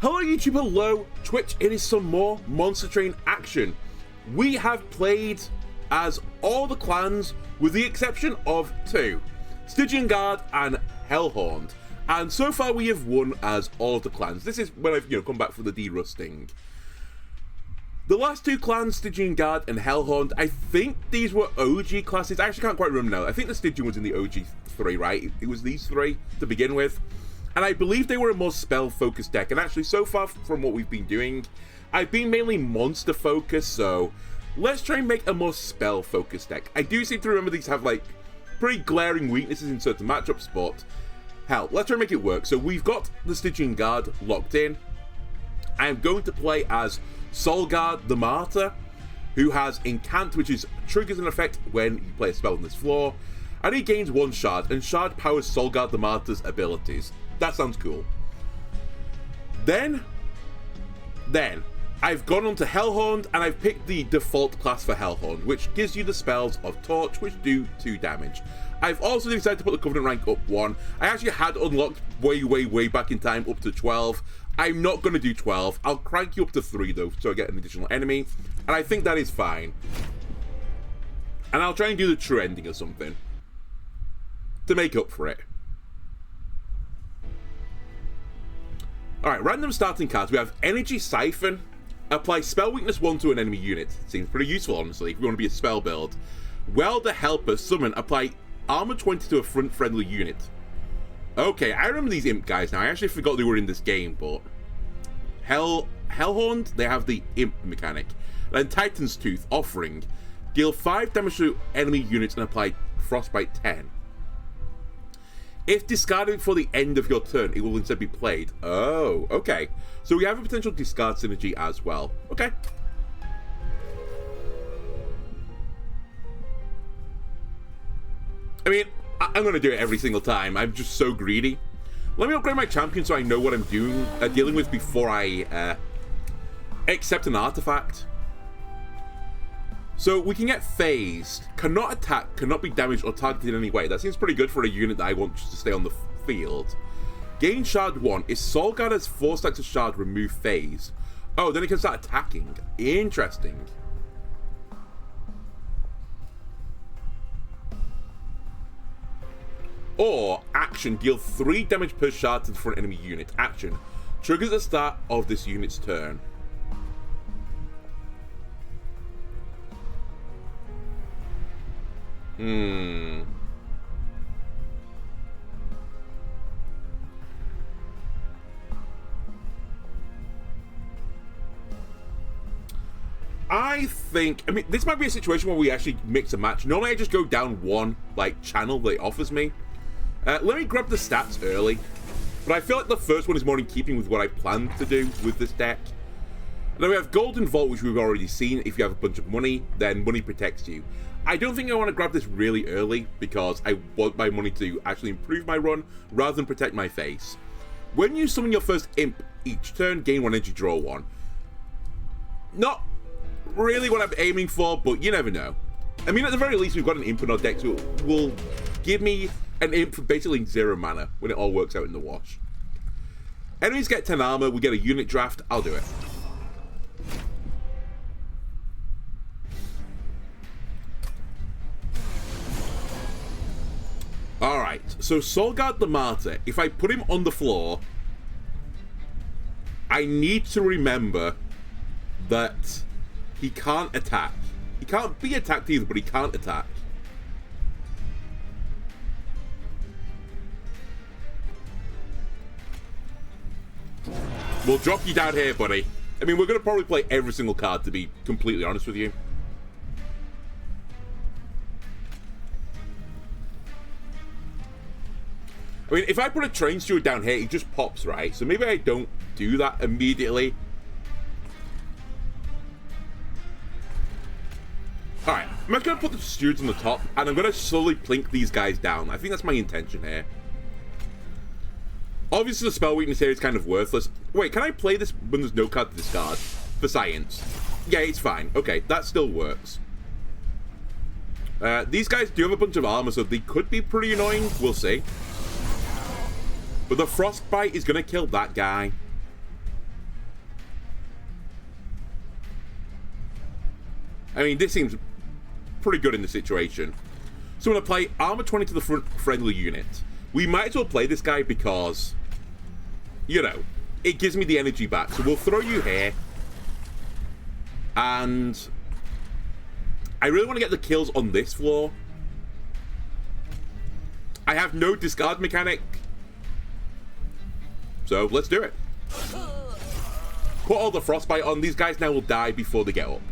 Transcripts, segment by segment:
Hello YouTube, hello Twitch, it is some more Monster Train action. We have played as all the clans with the exception of two, Stygian Guard and Hellhound, and so far we have won as all of the clans. This is when I've come back for the de-rusting. The last two clans, Stygian Guard and Hellhound, I think these were OG classes. I actually can't quite remember now. I think the Stygian was in the OG 3, right? It was these three to begin with. And I believe they were a more spell-focused deck. And actually, so far from what we've been doing, I've been mainly monster-focused, so let's try and make a more spell-focused deck. I do seem to remember these have, like, pretty glaring weaknesses in certain matchups, but hell, let's try and make it work. So we've got the Stygian Guard locked in. I am going to play as Solgard the Martyr, who has Incant, which is triggers an effect when you play a spell on this floor, and he gains 1 shard, and shard powers Solgard the Martyr's abilities. That sounds cool. Then I've gone on to Hellhound, and I've picked the default class for Hellhound, which gives you the spells of Torch, which do 2 damage. I've also decided to put the Covenant rank up 1. I actually had unlocked way back in time up to 12. I'm not going to do 12. I'll crank you up to 3 though, so I get an additional enemy, and I think that is fine. And I'll try and do the true ending or something to make up for it. Alright, random starting cards. We have Energy Siphon. Apply spell weakness 1 to an enemy unit. Seems pretty useful, honestly, if you want to be a spell build. Welder Helper. Summon. Apply armor 20 to a front friendly unit. Okay, I remember these imp guys now. I actually forgot they were in this game, but Hellhound, they have the imp mechanic. Then Titan's Tooth. Offering. Deal 5 damage to enemy units and apply Frostbite 10. If discarded before the end of your turn, it will instead be played. Oh, okay. So we have a potential discard synergy as well. Okay. I mean, I'm going to do it every single time. I'm just so greedy. Let me upgrade my champion so I know what I'm doing, dealing with before I accept an artifact. So we can get phased, cannot attack, cannot be damaged or targeted in any way. That seems pretty good for a unit that I want to stay on the field. Gain shard 1. If Solgard has 4 stacks of shard, remove phase. Oh, then it can start attacking. Interesting. Or, action, deal 3 damage per shard to the front enemy unit. Action, triggers the start of this unit's turn. I mean, this might be a situation where we actually mix a match. Normally I just go down one, like, channel that it offers me. Let me grab the stats early. But I feel like the first one is more in keeping with what I plan to do with this deck. And then we have Golden Vault, which we've already seen. If you have a bunch of money, then money protects you. I don't think I want to grab this really early because I want my money to actually improve my run rather than protect my face. When you summon your first imp each turn, gain 1 energy, draw 1. Not really what I'm aiming for, but you never know. I mean, at the very least, we've got an imp in our deck, so it will give me an imp for basically 0 mana when it all works out in the wash. Enemies get 10 armor, we get a unit draft, I'll do it. Alright, so Solgard the Martyr, if I put him on the floor, I need to remember that he can't attack. He can't be attacked either, but he can't attack. We'll drop you down here, buddy. I mean, we're going to probably play every single card, to be completely honest with you. I mean, if I put a train steward down here, it just pops, right? So maybe I don't do that immediately. Alright, I'm just going to put the stewards on the top, and I'm going to slowly plink these guys down. I think that's my intention here. Obviously, the spell weakness here is kind of worthless. Wait, can I play this when there's no card to discard? For science. Yeah, it's fine. Okay, that still works. These guys do have a bunch of armor, so they could be pretty annoying. We'll see. But the frostbite is going to kill that guy. I mean, this seems pretty good in the situation. So I'm going to play Armor 20 to the front friendly unit. We might as well play this guy because, you know, it gives me the energy back. So we'll throw you here. And I really want to get the kills on this floor. I have no discard mechanic. So let's do it. Put all the frostbite on. These guys now will die before they get up.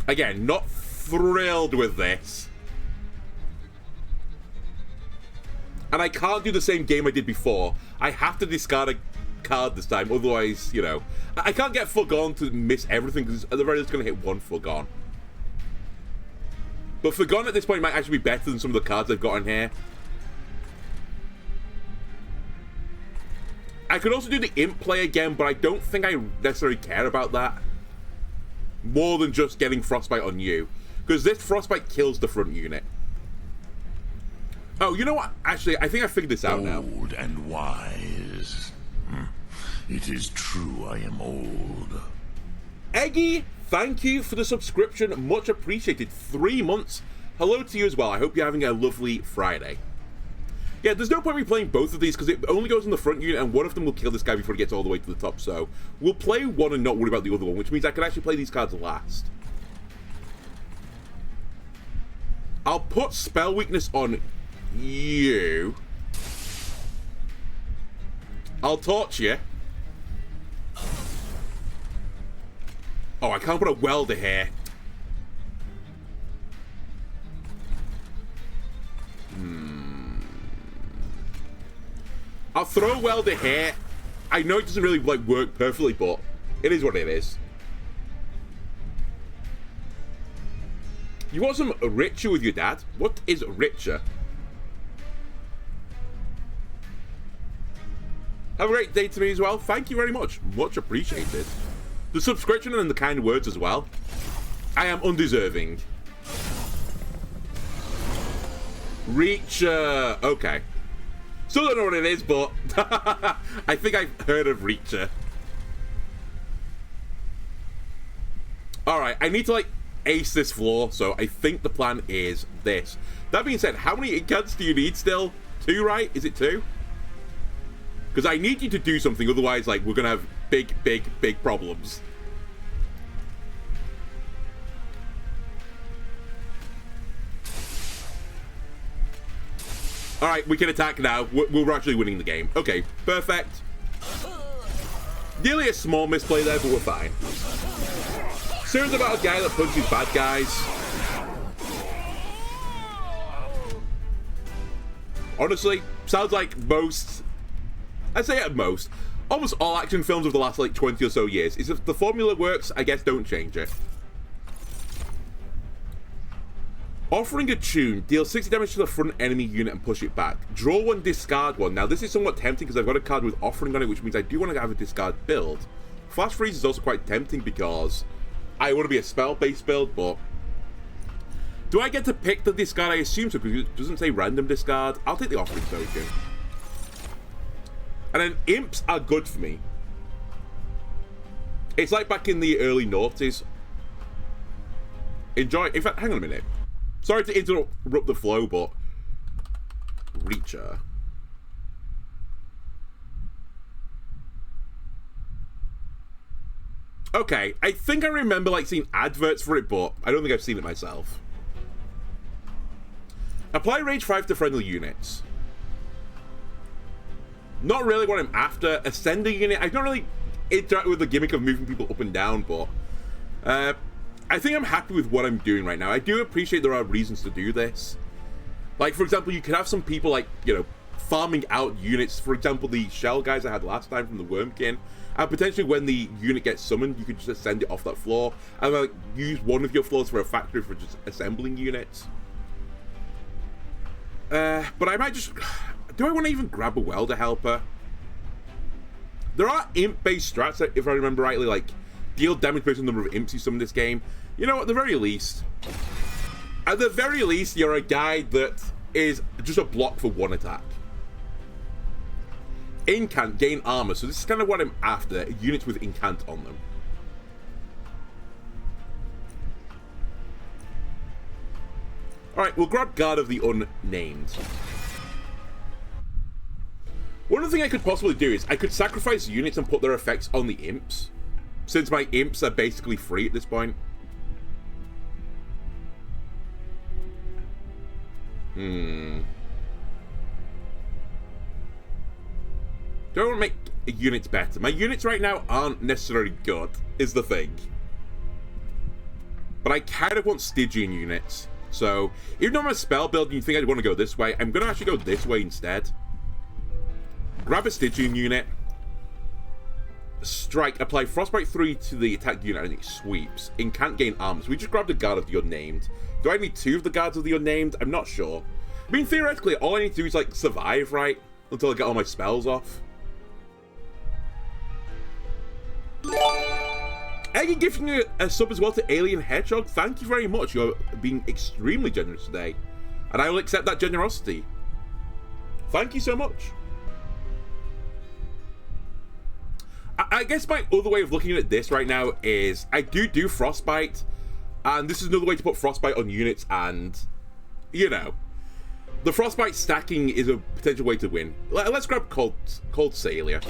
Again, not thrilled with this. And I can't do the same game I did before. I have to discard a card this time, otherwise, you know. I can't get Forgone to miss everything, because at the very least it's going to hit one Forgone. But Forgone at this point might actually be better than some of the cards I've got in here. I could also do the Imp play again, but I don't think I necessarily care about that. More than just getting Frostbite on you. Because this Frostbite kills the front unit. Oh, you know what? Actually, I think I figured this out now. Old and wise. It is true I am old. Eggy, thank you for the subscription. Much appreciated. 3 months. Hello to you as well. I hope you're having a lovely Friday. Yeah, there's no point in me playing both of these because it only goes in the front unit and one of them will kill this guy before he gets all the way to the top. So we'll play one and not worry about the other one, which means I can actually play these cards last. I'll put Spell Weakness on you. I'll torch you. Oh, I can't put a welder here. I'll throw a welder here. I know it doesn't really like work perfectly, but it is what it is. You want some richer with your dad? What is richer? Have a great day to me as well. Thank you very much. Much appreciated. The subscription and the kind words as well. I am undeserving. Reacher. Okay. Still don't know what it is, but I think I've heard of Reacher. Alright, I need to like ace this floor, so I think the plan is this. That being said, how many cards do you need still? 2, right? Is it 2? Because I need you to do something, otherwise like we're gonna have big problems. Alright, we can attack now. We're actually winning the game. Okay, perfect. Nearly a small misplay there, but we're fine. Serious about a guy that punches bad guys. Honestly, sounds like most... I'd say at most. Almost all action films of the last like 20 or so years. Is if the formula works, I guess don't change it. Offering a tune, deal 60 damage to the front enemy unit and push it back. Draw 1, discard 1. Now this is somewhat tempting because I've got a card with offering on it, which means I do want to have a discard build. Flash Freeze is also quite tempting because I want to be a spell-based build, but... Do I get to pick the discard? I assume so, because it doesn't say random discard. I'll take the offering token. And then imps are good for me. It's like back in the early noughties. Enjoy. In fact, hang on a minute. Sorry to interrupt the flow, but... Reacher. Okay, I think I remember like seeing adverts for it, but I don't think I've seen it myself. Apply Rage 5 to friendly units. Not really what I'm after. Ascend a unit. I don't really interact with the gimmick of moving people up and down, but... I think I'm happy with what I'm doing right now. I do appreciate there are reasons to do this. Like, for example, you could have some people, like, you know, farming out units. For example, the shell guys I had last time from the Wormkin. And potentially when the unit gets summoned, you could just send it off that floor. And, like, use one of your floors for a factory for just assembling units. But I might just... Do I want to even grab a welder helper? There are imp-based strats, if I remember rightly, like... Deal damage based on the number of imps you summon this game. You know, at the very least, you're a guy that is just a block for one attack. Incant, gain armor. So this is kind of what I'm after. Units with incant on them. Alright, we'll grab Guard of the Unnamed. One other thing I could possibly do is I could sacrifice units and put their effects on the imps, since my imps are basically free at this point. Don't want to make units better. My units right now aren't necessarily good, is the thing. But I kind of want Stygian units. So, even though I'm a spell build and you think I'd want to go this way, I'm going to actually go this way instead. Grab a Stygian unit. Strike. Apply Frostbite 3 to the attack unit and it sweeps. Incant, gain armor. So we just grabbed a Guard of the Unnamed. Do I need 2 of the Guards of the Unnamed? I'm not sure. I mean, theoretically, all I need to do is, like, survive, right? Until I get all my spells off. Eggy gifting you a sub as well to Alien Hedgehog. Thank you very much. You're being extremely generous today. And I will accept that generosity. Thank you so much. I guess my other way of looking at this right now is I do Frostbite. And this is another way to put Frostbite on units and, you know. The Frostbite stacking is a potential way to win. Let's grab Cold Salia.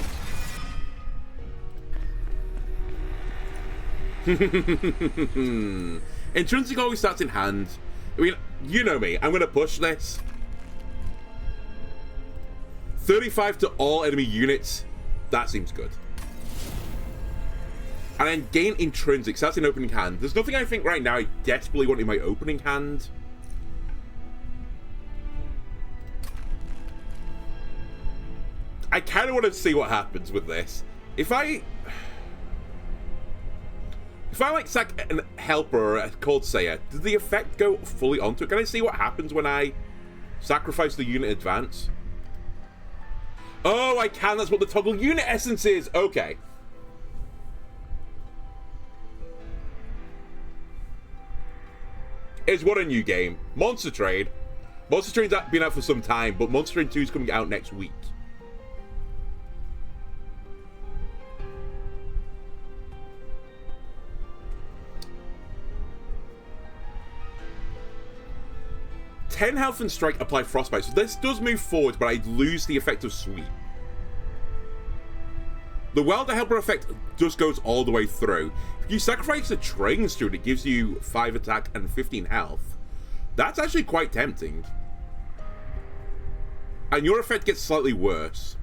Intrinsic always starts in hand. I mean, you know me. I'm going to push this. 35 to all enemy units. That seems good. And then gain intrinsic. So that's in opening hand. There's nothing I think right now I desperately want in my opening hand. I kind of want to see what happens with this. If I like sack a helper or a cold sayer, does the effect go fully onto it? Can I see what happens when I sacrifice the unit advance? Oh, I can. That's what the toggle unit essence is. Okay. It's what a new game. Monster Train. Monster Train's been out for some time, but Monster Train 2 is coming out next week. Ten health and strike, apply frostbite. So this does move forward, but I lose the effect of sweep. The Welder Helper effect just goes all the way through. If you sacrifice a train steward, it gives you 5 attack and 15 health. That's actually quite tempting. And your effect gets slightly worse.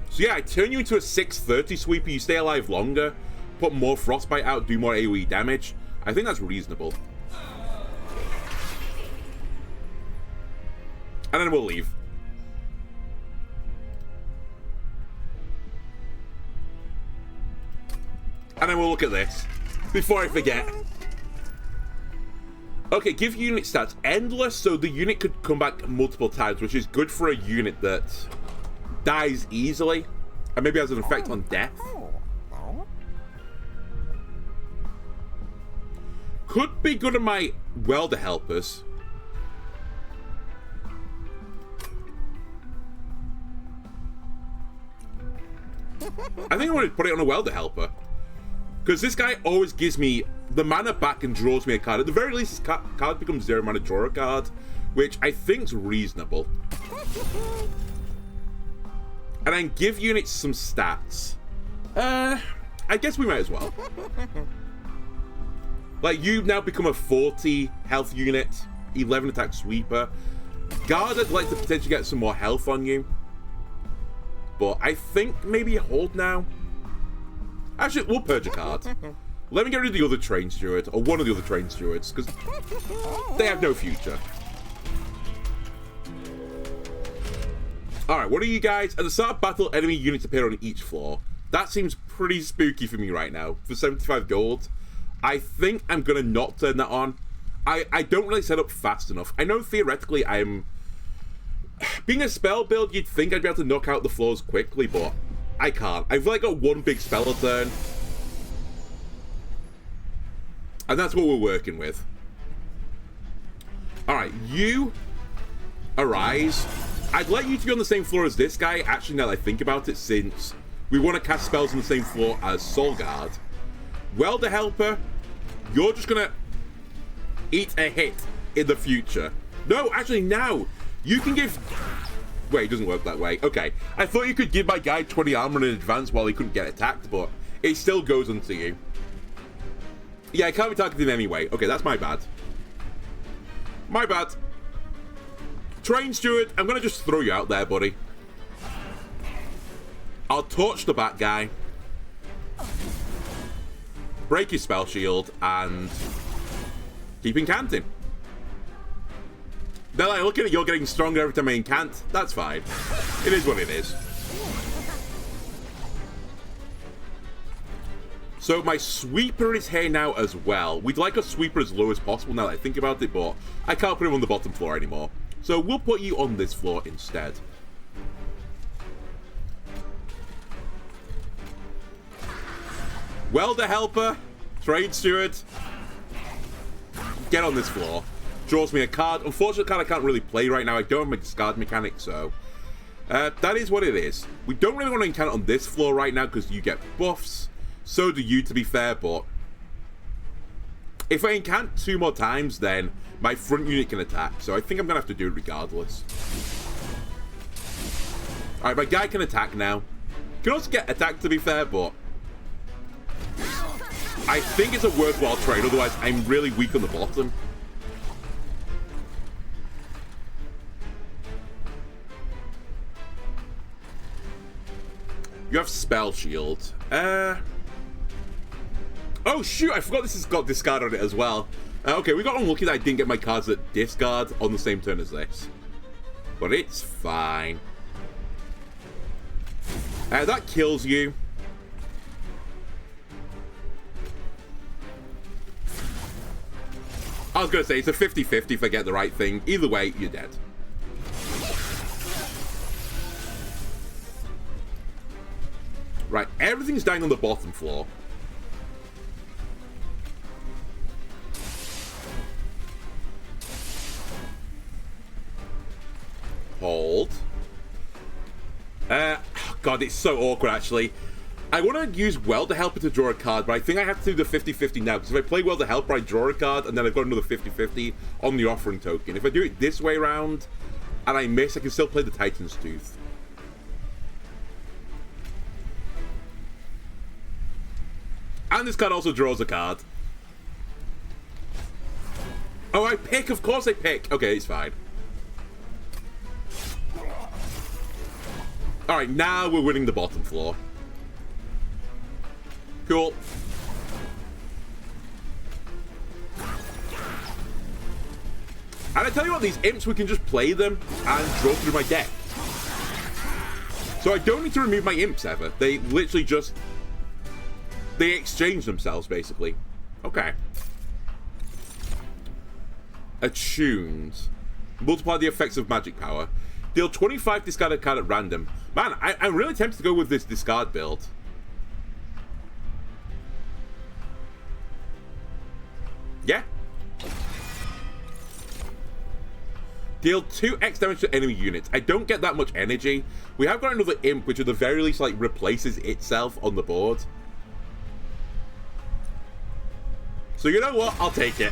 So yeah, I turn you into a 630 sweeper, you stay alive longer, put more frostbite out, do more AoE damage. I think that's reasonable. And then we'll leave. And then we'll look at this, before I forget. Okay, give unit stats endless, so the unit could come back multiple times, which is good for a unit that dies easily, and maybe has an effect on death. Could be good on my welder helpers. I think I want to put it on a welder helper, because this guy always gives me the mana back and draws me a card. At the very least, his card becomes 0 mana, draw a card, which I think's reasonable. And then give units some stats. I guess we might as well. Like, you now become a 40 health unit, 11 attack sweeper. Guard, I'd like to potentially get some more health on you. But I think maybe hold now. Actually, we'll purge a card. Let me get rid of the other train steward, or one of the other train stewards, because they have no future. Alright, what are you guys? At the start of battle, enemy units appear on each floor. That seems pretty spooky for me right now. For 75 gold. I think I'm going to not turn that on. I don't really set up fast enough. I know theoretically I'm... Being a spell build, you'd think I'd be able to knock out the floors quickly, but I can't. I've like got one big spell a turn. And that's what we're working with. Alright, you arise. I'd like you to be on the same floor as this guy, actually, now that I think about it, since we want to cast spells on the same floor as Solgard. Welder Helper, you're just going to eat a hit in the future. No, actually, now, you can give... Wait, it doesn't work that way. Okay, I thought you could give my guy 20 armor in advance while he couldn't get attacked, but it still goes onto you. Yeah, I can't be targeted anyway. Okay, that's my bad. My bad. Train Steward, I'm going to just throw you out there, buddy. I'll torch the bat guy. Break his spell shield, and keep incanting. Now, like, looking at you're getting stronger every time I incant, that's fine. It is what it is. So my sweeper is here now as well. We'd like a sweeper as low as possible now that I think about it, but I can't put him on the bottom floor anymore. So we'll put you on this floor instead. Welder Helper, Trade Steward, get on this floor. Draws me a card. Unfortunately, card I can't really play right now. I don't have my discard mechanic, so that is what it is. We don't really want to incant on this floor right now because you get buffs. So do you, to be fair, but if I incant 2 more times, then my front unit can attack. So I think I'm going to have to do it regardless. Alright, my guy can attack now. Can also get attacked, to be fair, but I think it's a worthwhile trade. Otherwise, I'm really weak on the bottom. You have Spell Shield. Oh, shoot, I forgot this has got discard on it as well. Okay, we got unlucky that I didn't get my cards that discard on the same turn as this. But it's fine. That kills you. I was going to say, it's a 50-50 if I get the right thing. Either way, you're dead. Right, everything's dying on the bottom floor. Hold. God, it's so awkward, actually. I want to use Welder Helper to draw a card, but I think I have to do the 50-50 now, because if I play Welder Helper, I draw a card, and then I've got another 50-50 on the offering token. If I do it this way around, and I miss, I can still play the Titan's Tooth. And this card also draws a card. Oh, I pick! Of course I pick! Okay, it's fine. Alright, now we're winning the bottom floor. Cool. And I tell you what, these imps, we can just play them and draw through my deck. So I don't need to remove my imps ever. They literally just... They exchange themselves, basically. Okay. Attuned. Multiply the effects of magic power. Deal 25 discarded card at random. Man, I'm really tempted to go with this discard build. Yeah. Deal 2x damage to enemy units. I don't get that much energy. We have got another imp, which at the very least, like, replaces itself on the board. So you know what? I'll take it.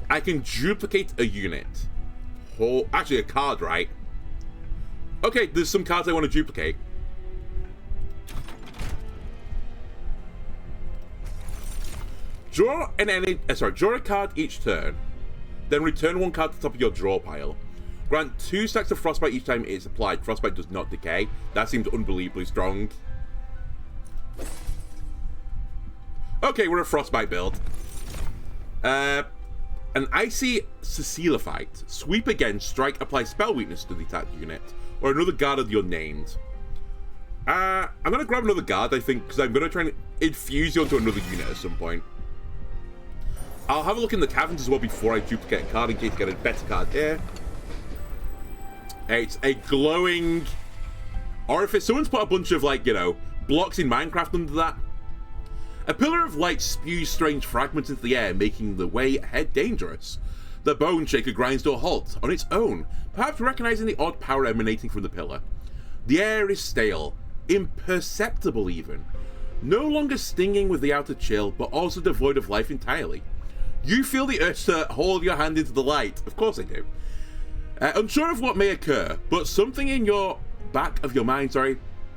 I can duplicate a unit. Oh, actually a card, right? Okay, there's some cards I want to duplicate. Draw draw a card each turn. Then return 1 card to the top of your draw pile. Grant 2 stacks of Frostbite each time it is applied. Frostbite does not decay. That seems unbelievably strong. Okay, we're a Frostbite build. An Icy Cecilophyte. Sweep again, strike, apply spell weakness to the attacked unit. Or another guard of your named. I'm going to grab another guard, I think, because I'm going to try and infuse you onto another unit at some point. I'll have a look in the caverns as well before I duplicate a card in case I get a better card here. It's a glowing orifice. Someone's put a bunch of, like, you know, blocks in Minecraft under that. A pillar of light spews strange fragments into the air, making the way ahead dangerous. The bone shaker grinds to a halt on its own, perhaps recognizing the odd power emanating from the pillar. The air is stale, imperceptible even, no longer stinging with the outer chill, but also devoid of life entirely. You feel the urge to hold your hand into the light. Of course I do. Unsure of what may occur, but something in your back of your mind,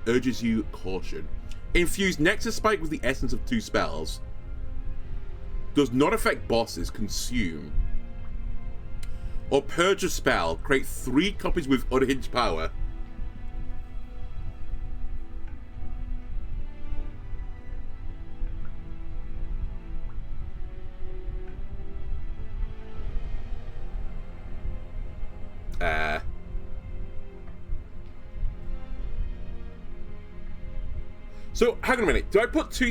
urges you caution. Infuse Nexus Spike with the essence of 2 spells. Does not affect bosses. Consume. Or purge a spell. Create 3 copies with unhinged power. So, hang on a minute. Do I put 2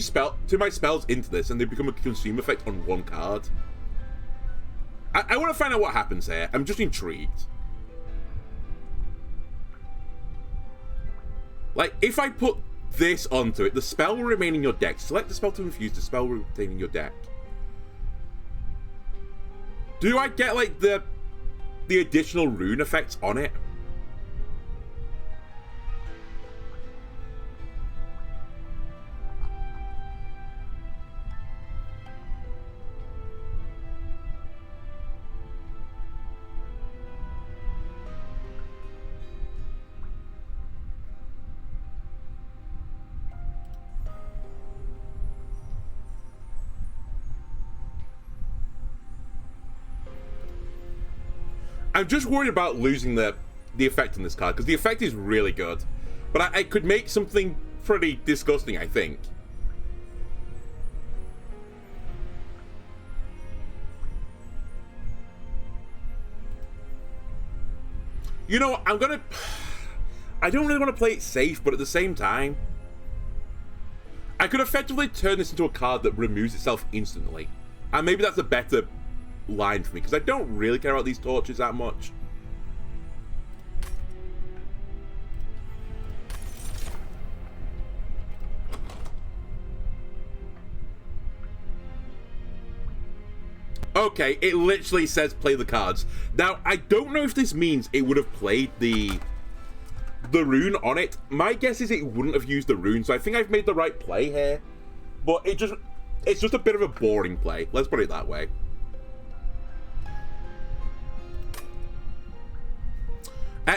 my spells into this and they become a consume effect on 1 card? I want to find out what happens here. I'm just intrigued. Like, if I put this onto it, the spell will remain in your deck. Select the spell to infuse, the spell will retain in your deck. Do I get, like, the additional rune effects on it? I'm just worried about losing the effect on this card, because the effect is really good. But I could make something pretty disgusting, I think. You know, I don't really want to play it safe, but at the same time, I could effectively turn this into a card that removes itself instantly. And maybe that's a better line for me, because I don't really care about these torches that much. Okay, it literally says play the cards. Now, I don't know if this means it would have played the rune on it. My guess is it wouldn't have used the rune, so I think I've made the right play here. But it's just a bit of a boring play. Let's put it that way.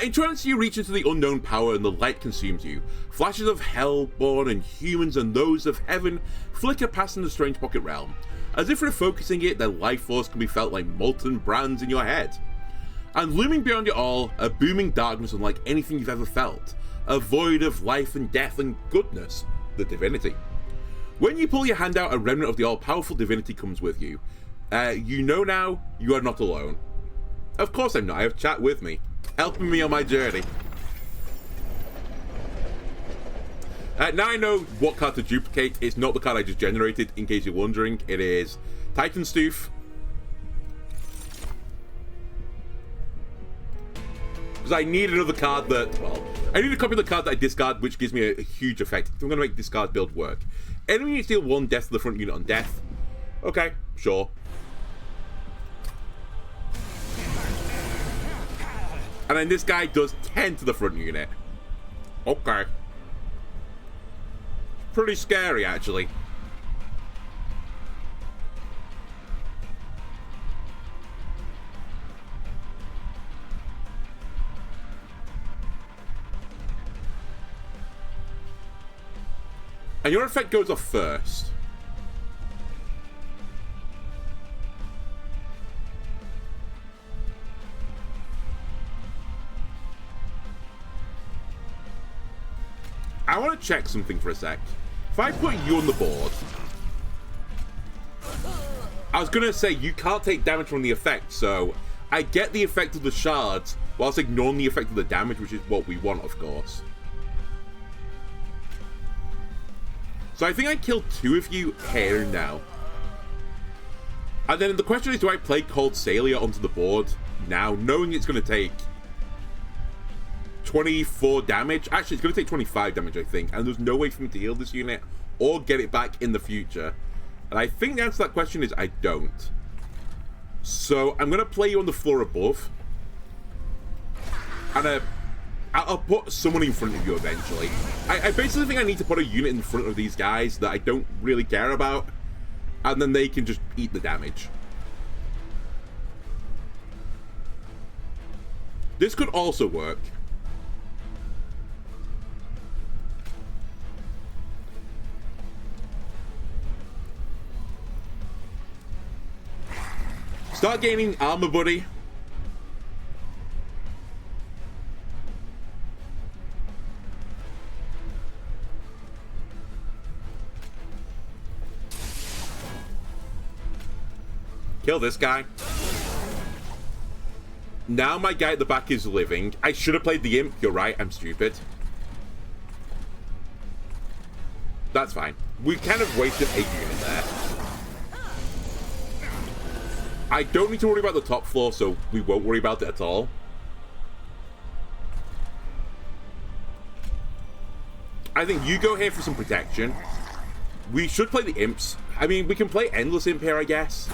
In trance, you reach into the unknown power and the light consumes you. Flashes of hellborn and humans and those of heaven flicker past in the strange pocket realm. As if refocusing it, their life force can be felt like molten brands in your head. And looming beyond it all, a booming darkness unlike anything you've ever felt. A void of life and death and goodness, the divinity. When you pull your hand out, a remnant of the all-powerful divinity comes with you. You know now, you are not alone. Of course I'm not, I have chat with me, helping me on my journey. Now I know what card to duplicate. It's not the card I just generated, in case you're wondering. It is Titanstooth. Because I need another card that, well, I need a copy of the card that I discard, which gives me a huge effect. I'm going to make discard build work. Enemy units deal 1 death to the front unit on death. Okay, sure. And then this guy does 10 to the front unit. Okay. Pretty scary, actually. And your effect goes off first. I want to check something for a sec. If I put you on the board, I was going to say you can't take damage from the effect, so I get the effect of the shards whilst ignoring the effect of the damage, which is what we want, of course. So I think I killed 2 of you here and now. And then the question is, do I play Cold Sailor onto the board now, knowing it's going to take 24 damage. Actually, it's going to take 25 damage, I think. And there's no way for me to heal this unit or get it back in the future. And I think the answer to that question is I don't. So I'm going to play you on the floor above. And I'll put someone in front of you eventually. I basically think I need to put a unit in front of these guys that I don't really care about. And then they can just eat the damage. This could also work. Start gaining armor, buddy. Kill this guy. Now my guy at the back is living. I should have played the imp. You're right. I'm stupid. That's fine. We kind of wasted a unit there. I don't need to worry about the top floor, so we won't worry about it at all. I think you go here for some protection. We should play the imps. I mean, we can play endless imp here, I guess.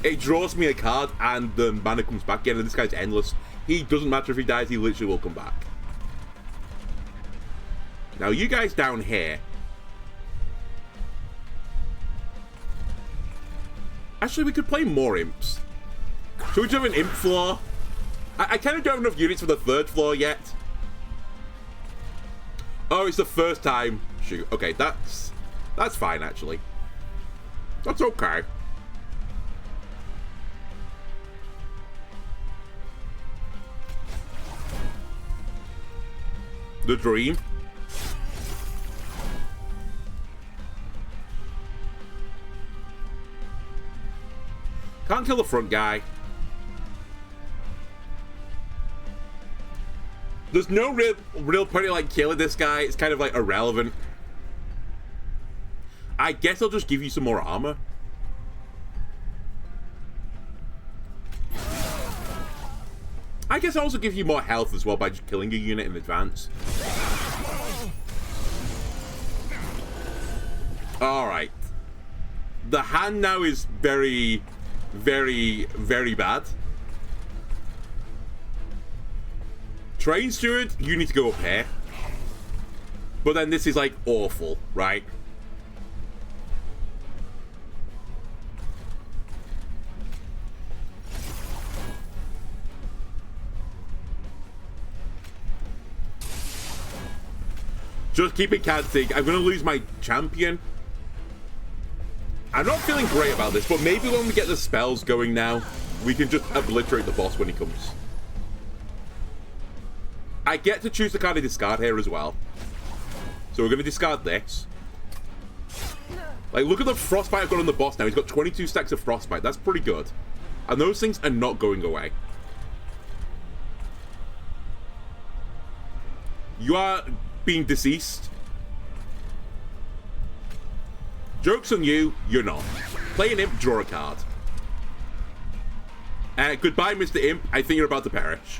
It draws me a card, and the mana comes back again, and this guy's endless. He doesn't matter if he dies, he literally will come back. Now, you guys down here. Actually, we could play more imps. Should we do an imp floor? I kind of don't have enough units for the third floor yet. Oh, it's the first time. Shoot. Okay, that's fine, actually. That's okay. The dream. Can't kill the front guy. There's no real point in like killing this guy. It's kind of like irrelevant. I guess I'll just give you some more armor. I guess I'll also give you more health as well by just killing a unit in advance. Alright. The hand now is very, very, very bad. Train Steward, you need to go up here. But then this is like awful, right? Just keep it canting. I'm going to lose my champion. I'm not feeling great about this, but maybe when we get the spells going now, we can just obliterate the boss when he comes. I get to choose the card to discard here as well. So we're going to discard this. Like, look at the frostbite I've got on the boss now. He's got 22 stacks of frostbite. That's pretty good. And those things are not going away. You are being deceased. Joke's on you, you're not. Play an imp, draw a card. Goodbye, Mr. Imp. I think you're about to perish.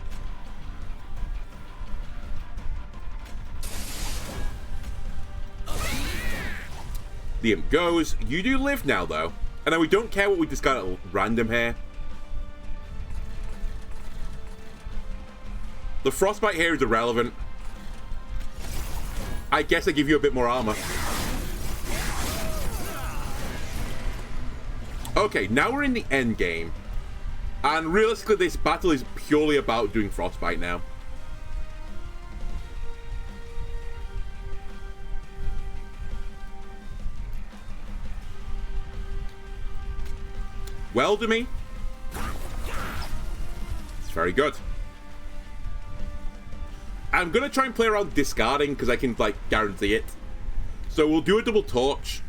The imp goes. You do live now, though. And then we don't care what we discard at random here. The frostbite here is irrelevant. I guess I give you a bit more armor. Okay, now we're in the end game. And realistically, this battle is purely about doing frostbite now. Well, to me. It's very good. I'm going to try and play around discarding because I can, like, guarantee it. So we'll do a double torch.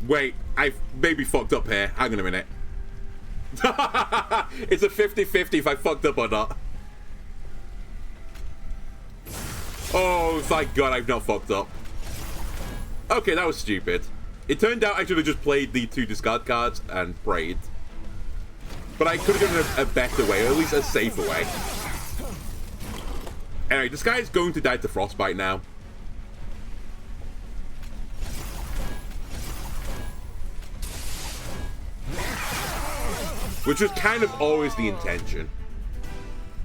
Wait, I've maybe fucked up here. Hang on a minute. It's a 50-50 if I fucked up or not. Oh, thank God I've not fucked up. Okay, that was stupid. It turned out I should have just played the 2 discard cards and prayed. But I could have done a better way, or at least a safer way. Anyway, this guy is going to die to Frostbite now. Which was kind of always the intention.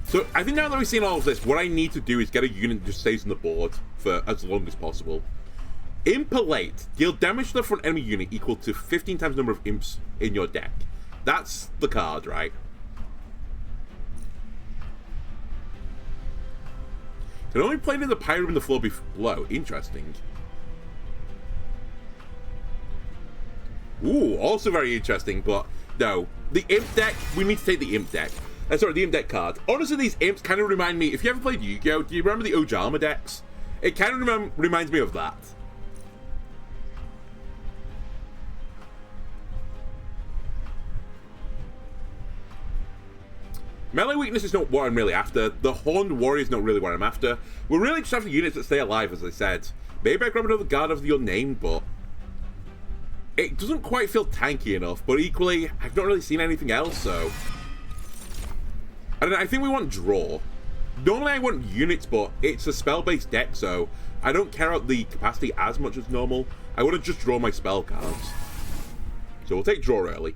So I think now that we've seen all of this, what I need to do is get a unit that just stays on the board for as long as possible. Impalate. Deal damage to the front enemy unit equal to 15 times the number of imps in your deck. That's the card, right? Can only play in the pyro in the floor below. Interesting. Ooh, also very interesting, but no. The imp deck, we need to take the imp deck. Sorry, the imp deck card. Honestly, these imps kind of remind me, if you ever played Yu-Gi-Oh!, do you remember the Ojama decks? It kind of reminds me of that. Melee weakness is not what I'm really after. The Horned Warrior is not really what I'm after. We're really just after units that stay alive, as I said. Maybe I grab another guard of the unnamed, but it doesn't quite feel tanky enough. But equally, I've not really seen anything else, so I don't know. I think we want draw. Normally I want units, but it's a spell-based deck, so I don't care about the capacity as much as normal. I want to just draw my spell cards. So we'll take draw early.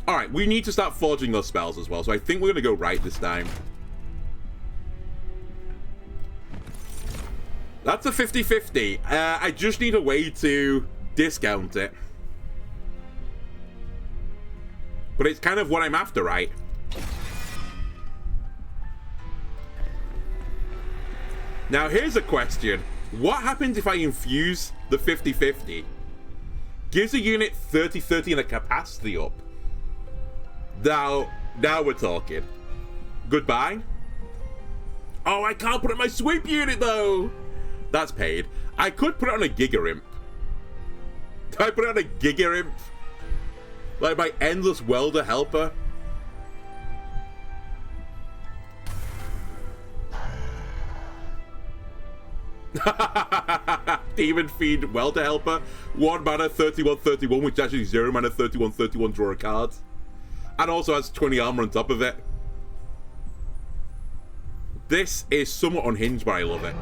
Alright, we need to start forging those spells as well, so I think we're going to go right this time. That's a 50-50. I just need a way to discount it. But it's kind of what I'm after, right? Now, here's a question. What happens if I infuse the 50-50? Gives a unit 30-30 and a capacity up. Now we're talking. Goodbye? Oh, I can't put it on my sweep unit, though. That's paid. I could put it on a Giga Imp. Do I put it on a Giga Imp? Like my Endless Welder Helper? Demon Fiend Welder Helper. 1 mana 31-31, which is actually 0 mana 31-31, draw a card. And also has 20 armor on top of it. This is somewhat unhinged, but I love it.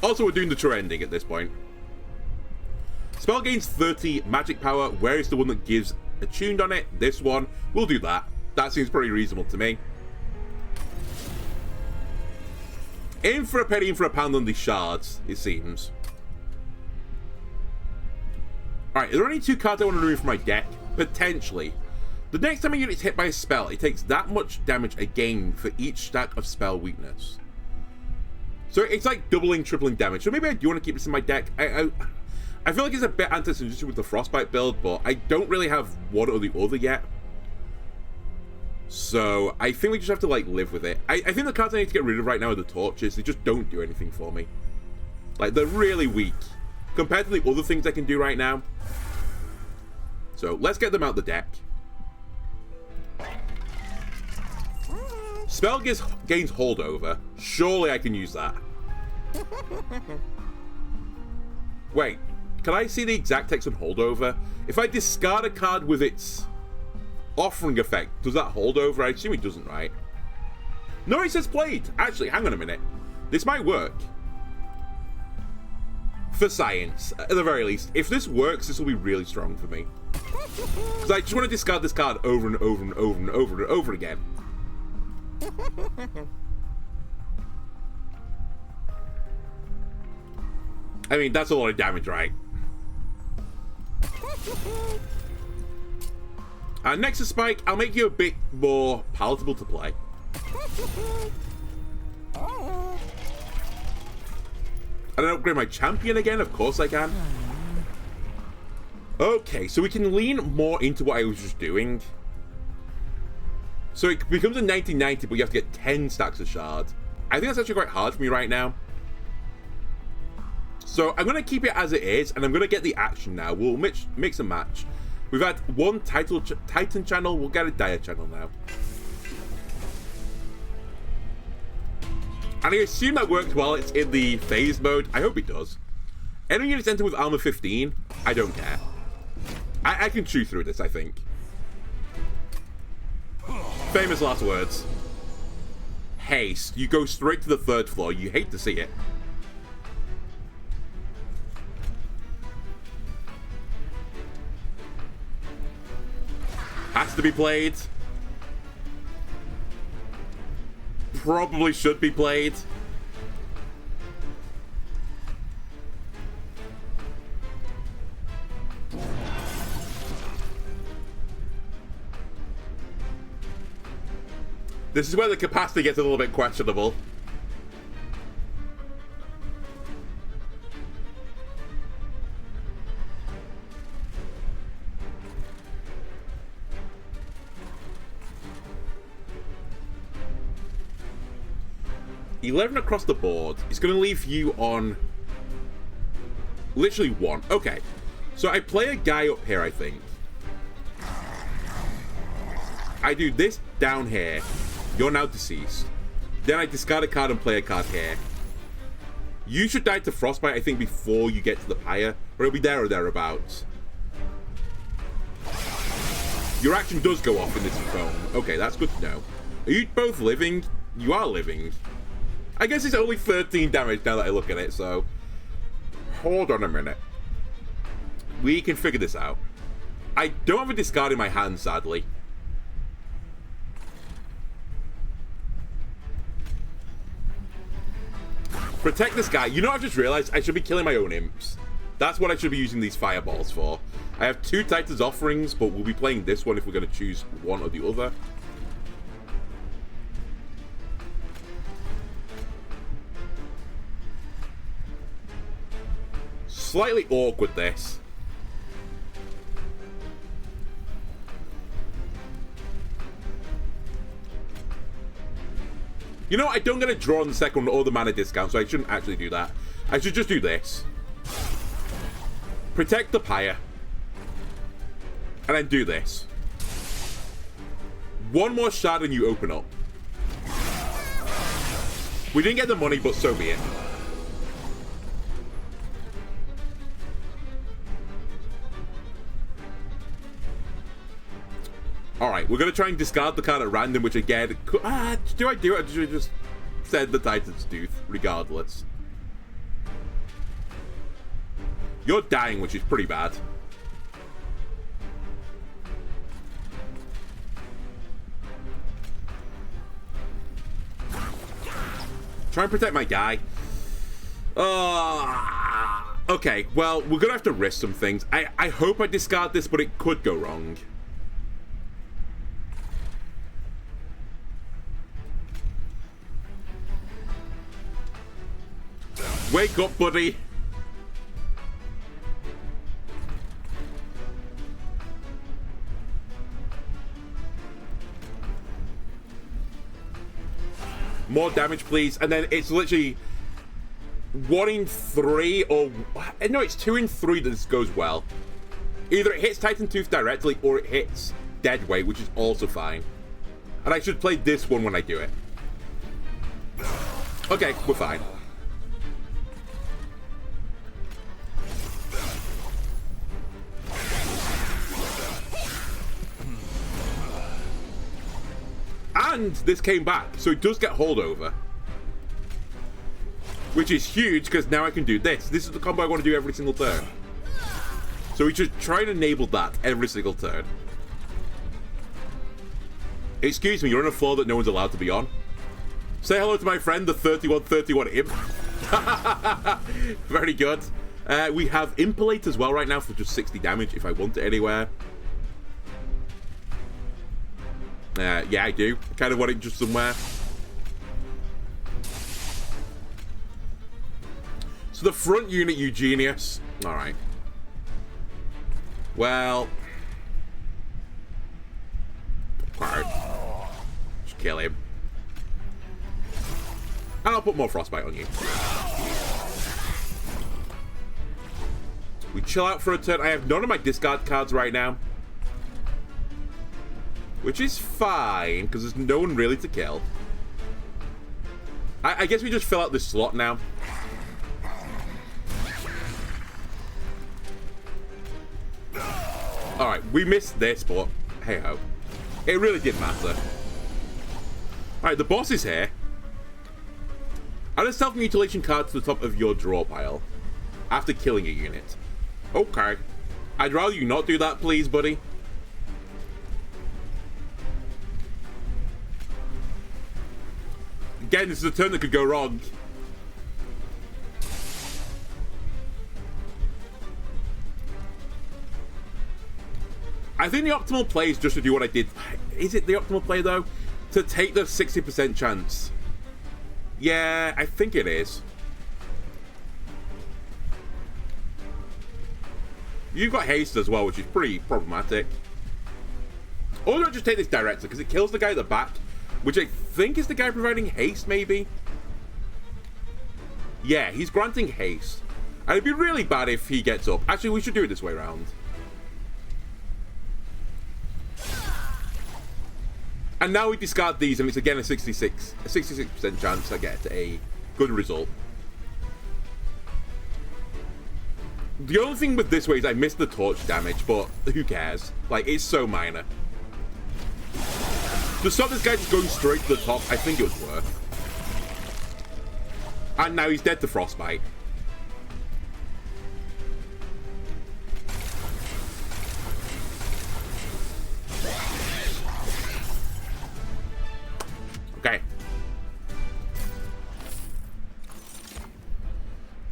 Also, we're doing the true ending at this point. Spell gains 30 magic power. Where is the one that gives attuned on it? This one. We'll do that. That seems pretty reasonable to me. In for a penny, in for a pound on these shards, it seems. Alright, are there only 2 cards I want to remove from my deck? Potentially. The next time a unit is hit by a spell, it takes that much damage again for each stack of spell weakness. So it's like doubling, tripling damage. So maybe I do want to keep this in my deck. I feel like it's a bit anti-synergistic with the Frostbite build, but I don't really have one or the other yet. So I think we just have to like live with it. I think the cards I need to get rid of right now are the torches. They just don't do anything for me. Like, they're really weak compared to the other things I can do right now. So let's get them out the deck. Spell gains holdover. Surely I can use that. Wait, can I see the exact text on holdover? If I discard a card with its offering effect, does that hold over? I assume it doesn't, right? No, it says played. Actually, hang on a minute. This might work. For science, at the very least. If this works, this will be really strong for me. Because I just want to discard this card over and over and over and over and over again. I mean, that's a lot of damage, right? Nexus Spike, I'll make you a bit more palatable to play. And then upgrade my champion again? Of course I can. Okay, so we can lean more into what I was just doing. So it becomes a 1990, but you have to get 10 stacks of shard. I think that's actually quite hard for me right now. So I'm going to keep it as it is, and I'm going to get the action now. We'll mix and match. We've had one Titan channel, we'll get a Dire channel now. And I assume that works while it's in the phase mode. I hope it does. Enemy units enter with armor 15. I don't care. I can chew through this, I think. Famous last words. Haste. You go straight to the 3rd floor. You hate to see it. Has to be played. Probably should be played. This is where the capacity gets a little bit questionable. $11 across the board. It's going to leave you on literally 1. Okay. So I play a guy up here, I think. I do this down here. You're now deceased. Then I discard a card and play a card here. You should die to Frostbite, I think, before you get to the Pyre. Or it'll be there or thereabouts. Your action does go off in this phone. Okay, that's good to know. Are you both living? You are living. I guess it's only 13 damage now that I look at it, so... Hold on a minute. We can figure this out. I don't have a discard in my hand, sadly. Protect this guy. You know, I've just realized I should be killing my own imps. That's what I should be using these fireballs for. I have 2 Titan's Offerings, but we'll be playing this one if we're going to choose one or the other. Slightly awkward, this. You know, I don't get a draw on the second one or the mana discount, so I shouldn't actually do that. I should just do this. Protect the Pyre. And then do this. 1 more shard and you open up. We didn't get the money, but so be it. Alright, we're going to try and discard the card at random, which again... do I do it? Or should I just send the Titan's Tooth, regardless? You're dying, which is pretty bad. Try and protect my guy. Okay, well, we're going to have to risk some things. I hope I discard this, but it could go wrong. Wake up, buddy. More damage, please. And then it's literally 1 in 3 or... No, it's 2 in 3 that this goes well. Either it hits Titan Tooth directly or it hits Deadweight, which is also fine. And I should play this one when I do it. Okay, we're fine. And this came back, so it does get holdover. Which is huge, because now I can do this. This is the combo I want to do every single turn. So we should try and enable that every single turn. Excuse me, you're on a floor that no one's allowed to be on. Say hello to my friend, the 3131 Imp. Very good. We have Impalate as well right now for just 60 damage if I want it anywhere. Yeah, I do. I kind of want it just somewhere. So the front unit, you genius. Alright. Well. Alright. Just kill him. And I'll put more Frostbite on you. We chill out for a turn. I have none of my discard cards right now. Which is fine, because there's no one really to kill. I guess we just fill out this slot now. Alright, we missed this, but hey-ho. It really didn't matter. Alright, the boss is here. Add a self-mutilation card to the top of your draw pile after killing a unit. Okay. I'd rather you not do that, please, buddy. Again, this is a turn that could go wrong. I think the optimal play is just to do what I did. Is it the optimal play, though? To take the 60% chance. Yeah, I think it is. You've got haste as well, which is pretty problematic. Or do I just take this director, because it kills the guy at the back, which I think is the guy providing haste, maybe? Yeah, he's granting haste. And it'd be really bad if he gets up. Actually, we should do it this way around. And now we discard these, and it's again a 66% chance I get a good result. The only thing with this way is I missed the torch damage, but who cares? Like, it's so minor. To stop this guy just going straight to the top, I think it was worth. And now he's dead to frostbite. Okay.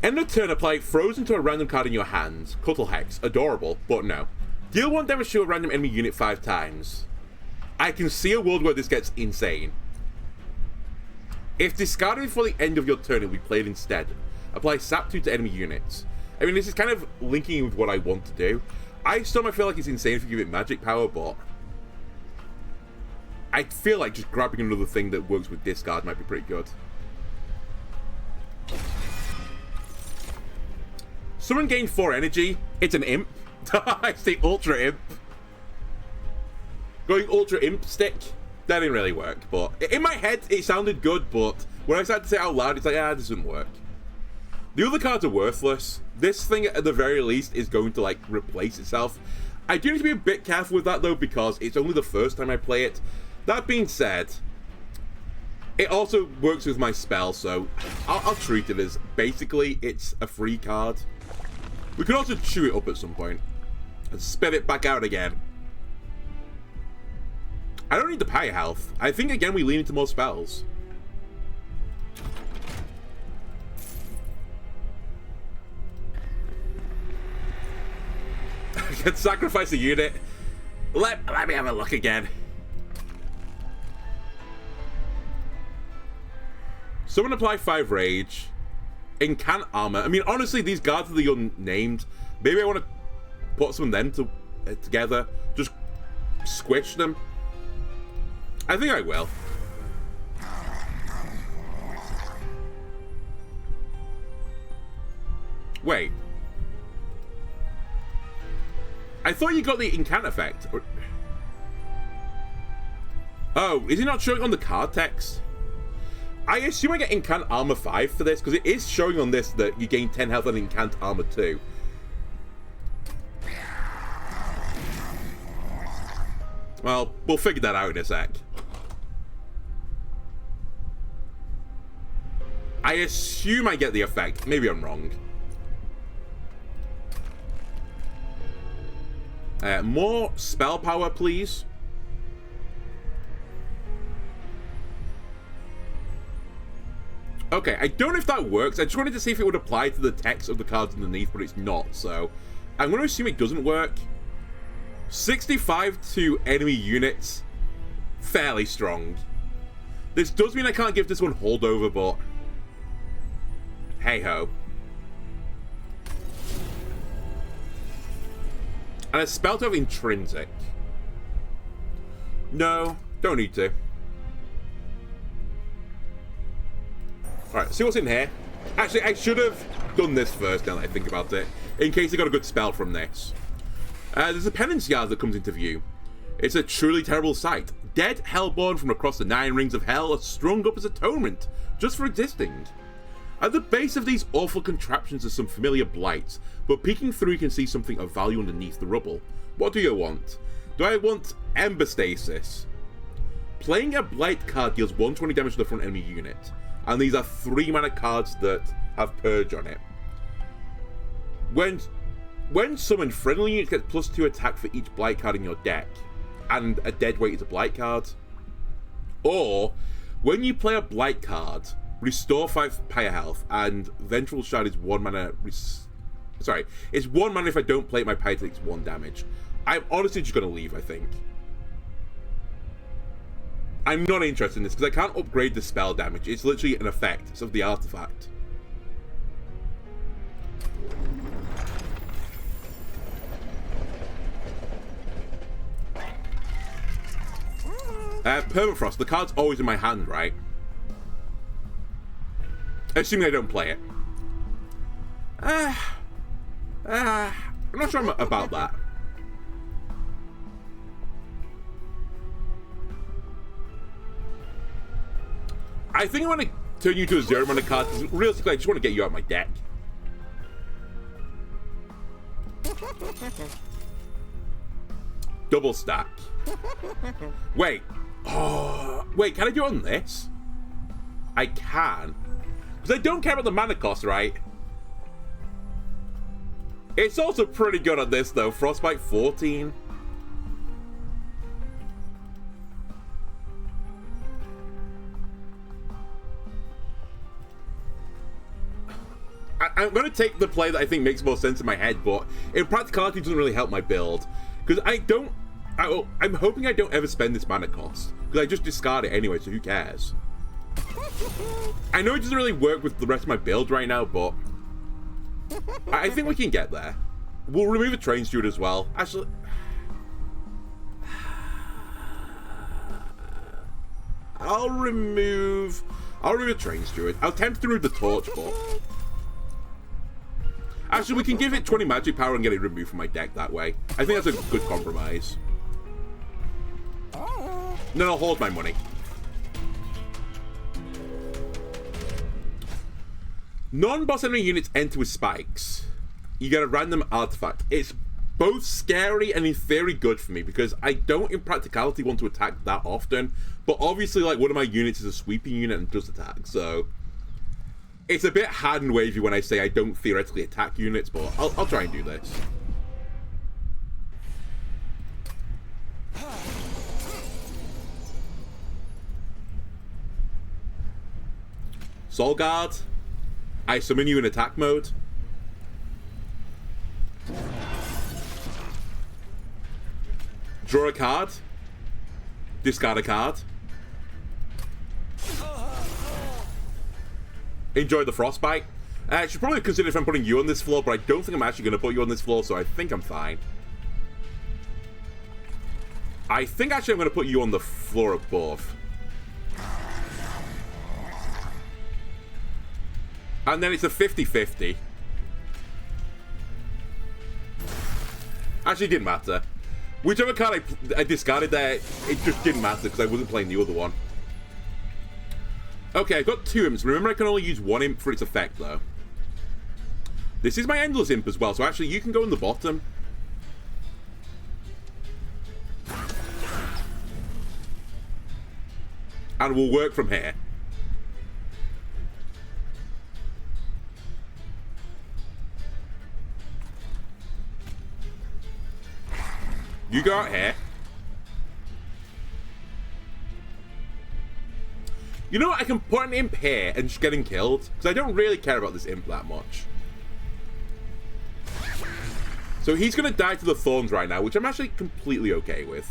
End of turn, apply frozen to a random card in your hands. Cuttle Hex. Adorable, but no. Deal 1 damage to a random enemy unit 5 times. I can see a world where this gets insane. If discarded before the end of your turn, it will be played instead. Apply Sap 2 to enemy units. I mean, this is kind of linking with what I want to do. I still might feel like it's insane if you give it magic power, but I feel like just grabbing another thing that works with discard might be pretty good. Someone gained 4 energy. It's an imp. It's the Ultra Imp. Going Ultra Imp stick. That didn't really work, but in my head it sounded good, but when I started to say it out loud, it's like, ah, this doesn't work. The other cards are worthless. This thing, at the very least, is going to, like, replace itself. I do need to be a bit careful with that, though, because it's only the first time I play it. That being said, it also works with my spell, so I'll treat it as basically it's a free card. We could also chew it up at some point and spit it back out again. I don't need the power health. I think, again, we lean into more spells. I can sacrifice a unit. Let me have a look again. Someone apply 5 rage. Incant armor. I mean, honestly, these guards are the unnamed. Maybe I want to put some of them together. Just squish them. I think I will. Wait. I thought you got the incant effect. Oh, is it not showing on the card text? I assume I get incant armor 5 for this, because it is showing on this that you gain 10 health on incant armor 2. Well, we'll figure that out in a sec. I assume I get the effect. Maybe I'm wrong. More spell power, please. Okay, I don't know if that works. I just wanted to see if it would apply to the text of the cards underneath, but it's not, so I'm going to assume it doesn't work. 65 to enemy units. Fairly strong. This does mean I can't give this one holdover, but hey-ho. And a spell to have intrinsic. No, don't need to. Alright, see what's in here. Actually, I should have done this first now that I think about it, in case I got a good spell from this. There's a penance yard that comes into view. It's a truly terrible sight. Dead Hellborn from across the 9 rings of hell are strung up as atonement just for existing. At the base of these awful contraptions are some familiar blights, but peeking through you can see something of value underneath the rubble. What do you want? Do I want Ember Stasis? Playing a blight card deals 120 damage to the front enemy unit, and these are 3 mana cards that have Purge on it. When summoned, friendly units get +2 attack for each blight card in your deck, and a dead weight is a blight card. Or, when you play a blight card, restore 5 fire health, and Vengeful Shard is 1 mana. It's 1 mana if I don't play it, my pyre takes 1 damage. I'm honestly just going to leave, I think. I'm not interested in this, because I can't upgrade the spell damage. It's literally an effect of the artifact. Permafrost. The card's always in my hand, right? Assuming I don't play it. I'm not sure about that. I think I want to turn you to a 0 mana card, because realistically I just want to get you out of my deck. Double stack. Wait. Oh, wait, can I do it on this? I can. Because I don't care about the mana cost, right? It's also pretty good on this, though. Frostbite 14. I'm going to take the play that I think makes more sense in my head, but in practicality it doesn't really help my build. Because I'm hoping I don't ever spend this mana cost. Because I just discard it anyway, so who cares? I know it doesn't really work with the rest of my build right now, but I think we can get there. We'll remove a Train Steward as well. Actually, I'll remove a Train Steward. I'll attempt to remove the Torch, but actually we can give it 20 magic power and get it removed from my deck that way. I think that's a good compromise. No, I'll hold my money. Non-boss enemy units enter with spikes. You get a random artifact. It's both scary and in theory good for me, because I don't in practicality want to attack that often, but obviously like one of my units is a sweeping unit and does attack, so it's a bit hard and wavy when I say I don't theoretically attack units, but I'll try and do this. Soul Guard. I summon you in attack mode. Draw a card. Discard a card. Enjoy the Frostbite. I should probably consider if I'm putting you on this floor, but I don't think I'm actually going to put you on this floor, so I think I'm fine. I think actually I'm going to put you on the floor above. And then it's a 50-50. Actually, it didn't matter. Whichever card I discarded there, it just didn't matter because I wasn't playing the other one. Okay, I've got 2 imps. Remember, I can only use 1 imp for its effect, though. This is my Endless Imp as well, so actually you can go in the bottom. And we'll work from here. You go out here. You know what? I can put an imp here and just get him killed, because I don't really care about this imp that much. So he's going to die to the thorns right now, which I'm actually completely okay with.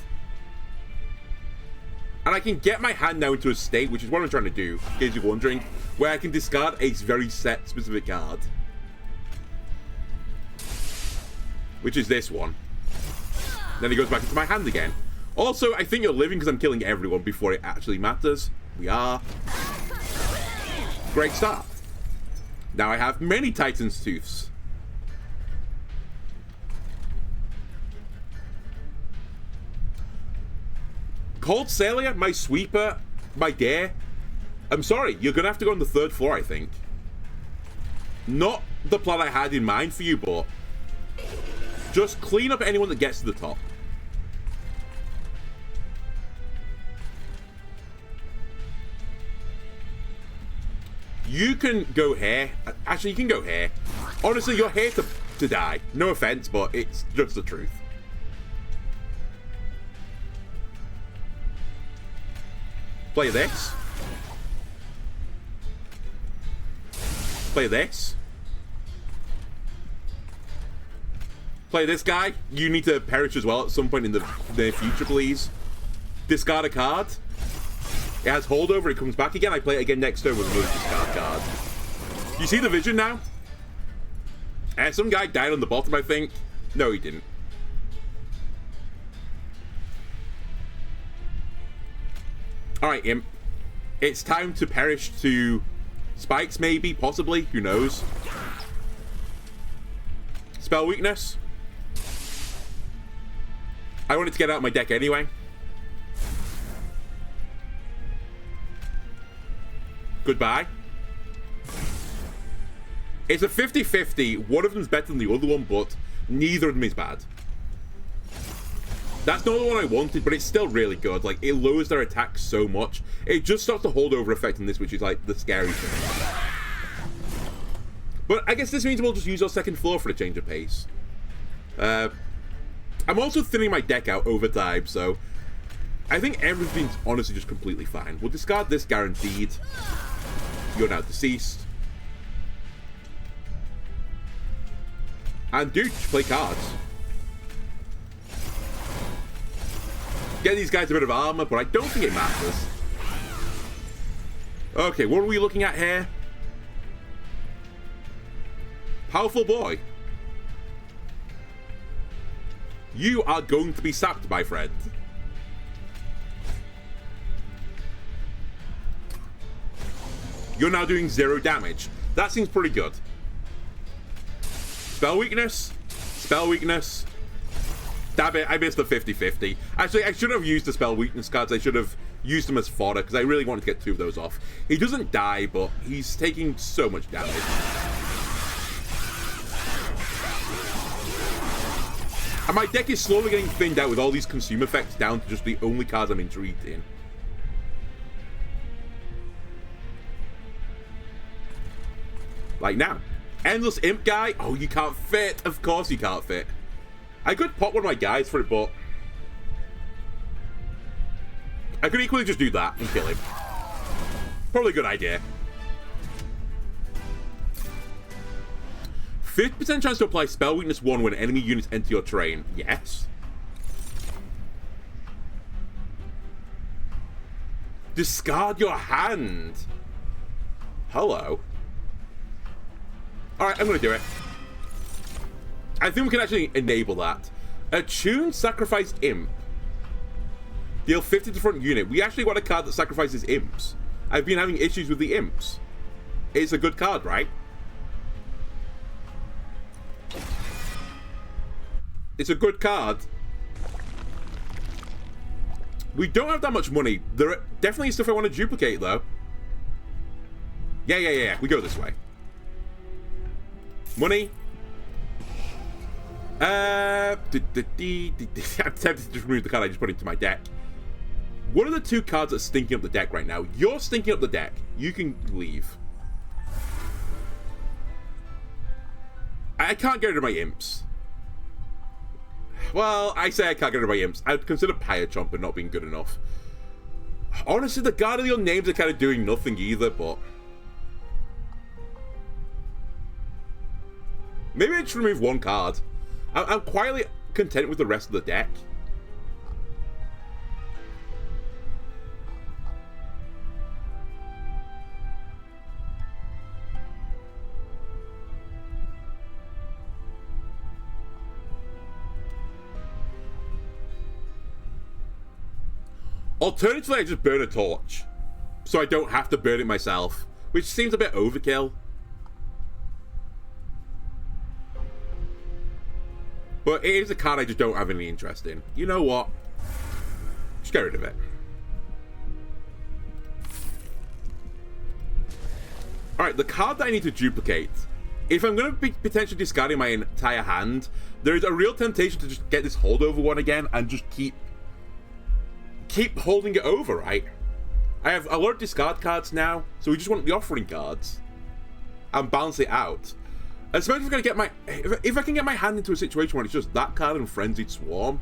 And I can get my hand now into a state, which is what I'm trying to do, in case you're wondering, where I can discard a very set specific card. Which is this one. Then he goes back into my hand again. Also, I think you're living because I'm killing everyone before it actually matters. We are. Great start. Now I have many Titan's Tooths. Cold Sailor, my Sweeper, my Gear. I'm sorry, you're gonna have to go on the 3rd floor, I think. Not the plan I had in mind for you, but just clean up anyone that gets to the top. You can go here. Actually, you can go here. Honestly, you're here to die. No offense, but it's just the truth. Play this. Play this. Play this guy. You need to perish as well at some point in the near future, please. Discard a card. It has holdover, it comes back again. I play it again next turn with another discard card. You see the vision now? Some guy died on the bottom, I think. No, he didn't. Alright, Imp. It's time to perish to spikes, maybe, possibly. Who knows? Spell weakness. I wanted to get out of my deck anyway. Goodbye. It's a 50-50. One of them's better than the other one, but neither of them is bad. That's not the one I wanted, but it's still really good. Like, it lowers their attack so much. It just starts the holdover effect in this, which is, like, the scary thing. But I guess this means we'll just use our 2nd floor for a change of pace. I'm also thinning my deck out over time, so I think everything's honestly just completely fine. We'll discard this guaranteed. You're now deceased. And dude, play cards. Get these guys a bit of armor, but I don't think it matters. Okay, what are we looking at here? Powerful boy. You are going to be sapped, my friend. You're now doing 0 damage. That seems pretty good. Spell weakness. Spell weakness. Damn it, I missed the 50-50. Actually, I should have used the spell weakness cards. I should have used them as fodder, because I really wanted to get 2 of those off. He doesn't die, but he's taking so much damage. And my deck is slowly getting thinned out with all these consume effects down to just the only cards I'm intrigued in. Like now. Endless Imp guy? Oh, you can't fit. Of course you can't fit. I could pop one of my guys for it, but I could equally just do that and kill him. Probably a good idea. 50% chance to apply Spell Weakness 1 when enemy units enter your terrain. Yes. Discard your hand. Hello. Alright, I'm going to do it. I think we can actually enable that. Attune Sacrifice Imp. Deal 50 to front unit. We actually want a card that sacrifices imps. I've been having issues with the imps. It's a good card, right? It's a good card. We don't have that much money. There are definitely stuff I want to duplicate, though. Yeah. We go this way. Money. I'm tempted to remove the card I just put into my deck. What are the 2 cards that are stinking up the deck right now? You're stinking up the deck. You can leave. I can't get rid of my imps. Well, I say I can't get rid of my imps. I'd consider Pyre Chomper not being good enough. Honestly, the Guardian names are kind of doing nothing either, but maybe I just remove 1 card. I'm quietly content with the rest of the deck. Alternatively, I just burn a torch, so I don't have to burn it myself, which seems a bit overkill. But it is a card I just don't have any interest in. You know what? Just get rid of it. Alright, the card that I need to duplicate. If I'm going to be potentially discarding my entire hand, there is a real temptation to just get this holdover one again and just keep holding it over, right? I have a lot of discard cards now, so we just want the offering cards and balance it out. Especially if I can get if I can get my hand into a situation where it's just that card and Frenzied Swarm,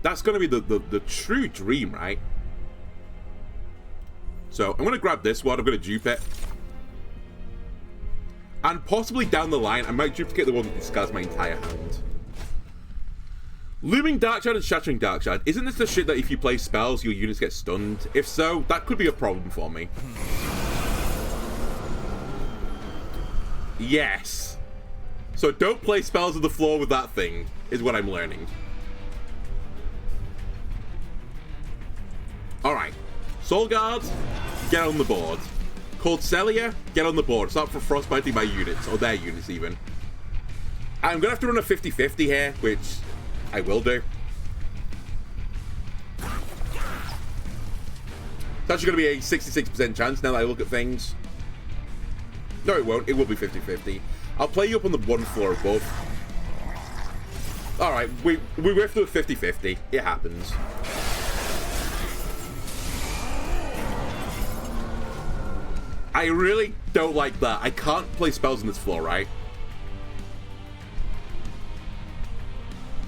that's going to be the true dream, right? So I'm going to grab this one. I'm going to dupe it. And possibly down the line, I might duplicate the one that discards my entire hand. Looming Darkshard and Shattering Darkshard. Isn't this the shit that if you play spells, your units get stunned? If so, that could be a problem for me. Yes. So don't play spells on the floor with that thing, is what I'm learning. Alright. Soul Guard, get on the board. Cold Celia, get on the board. Start for frostbiting my units, or their units even. I'm going to have to run a 50-50 here, which I will do. It's actually going to be a 66% chance now that I look at things. No, it won't. It will be 50-50. I'll play you up on the one floor above. Alright, we whiffed to a 50-50. It happens. I really don't like that. I can't play spells on this floor, right?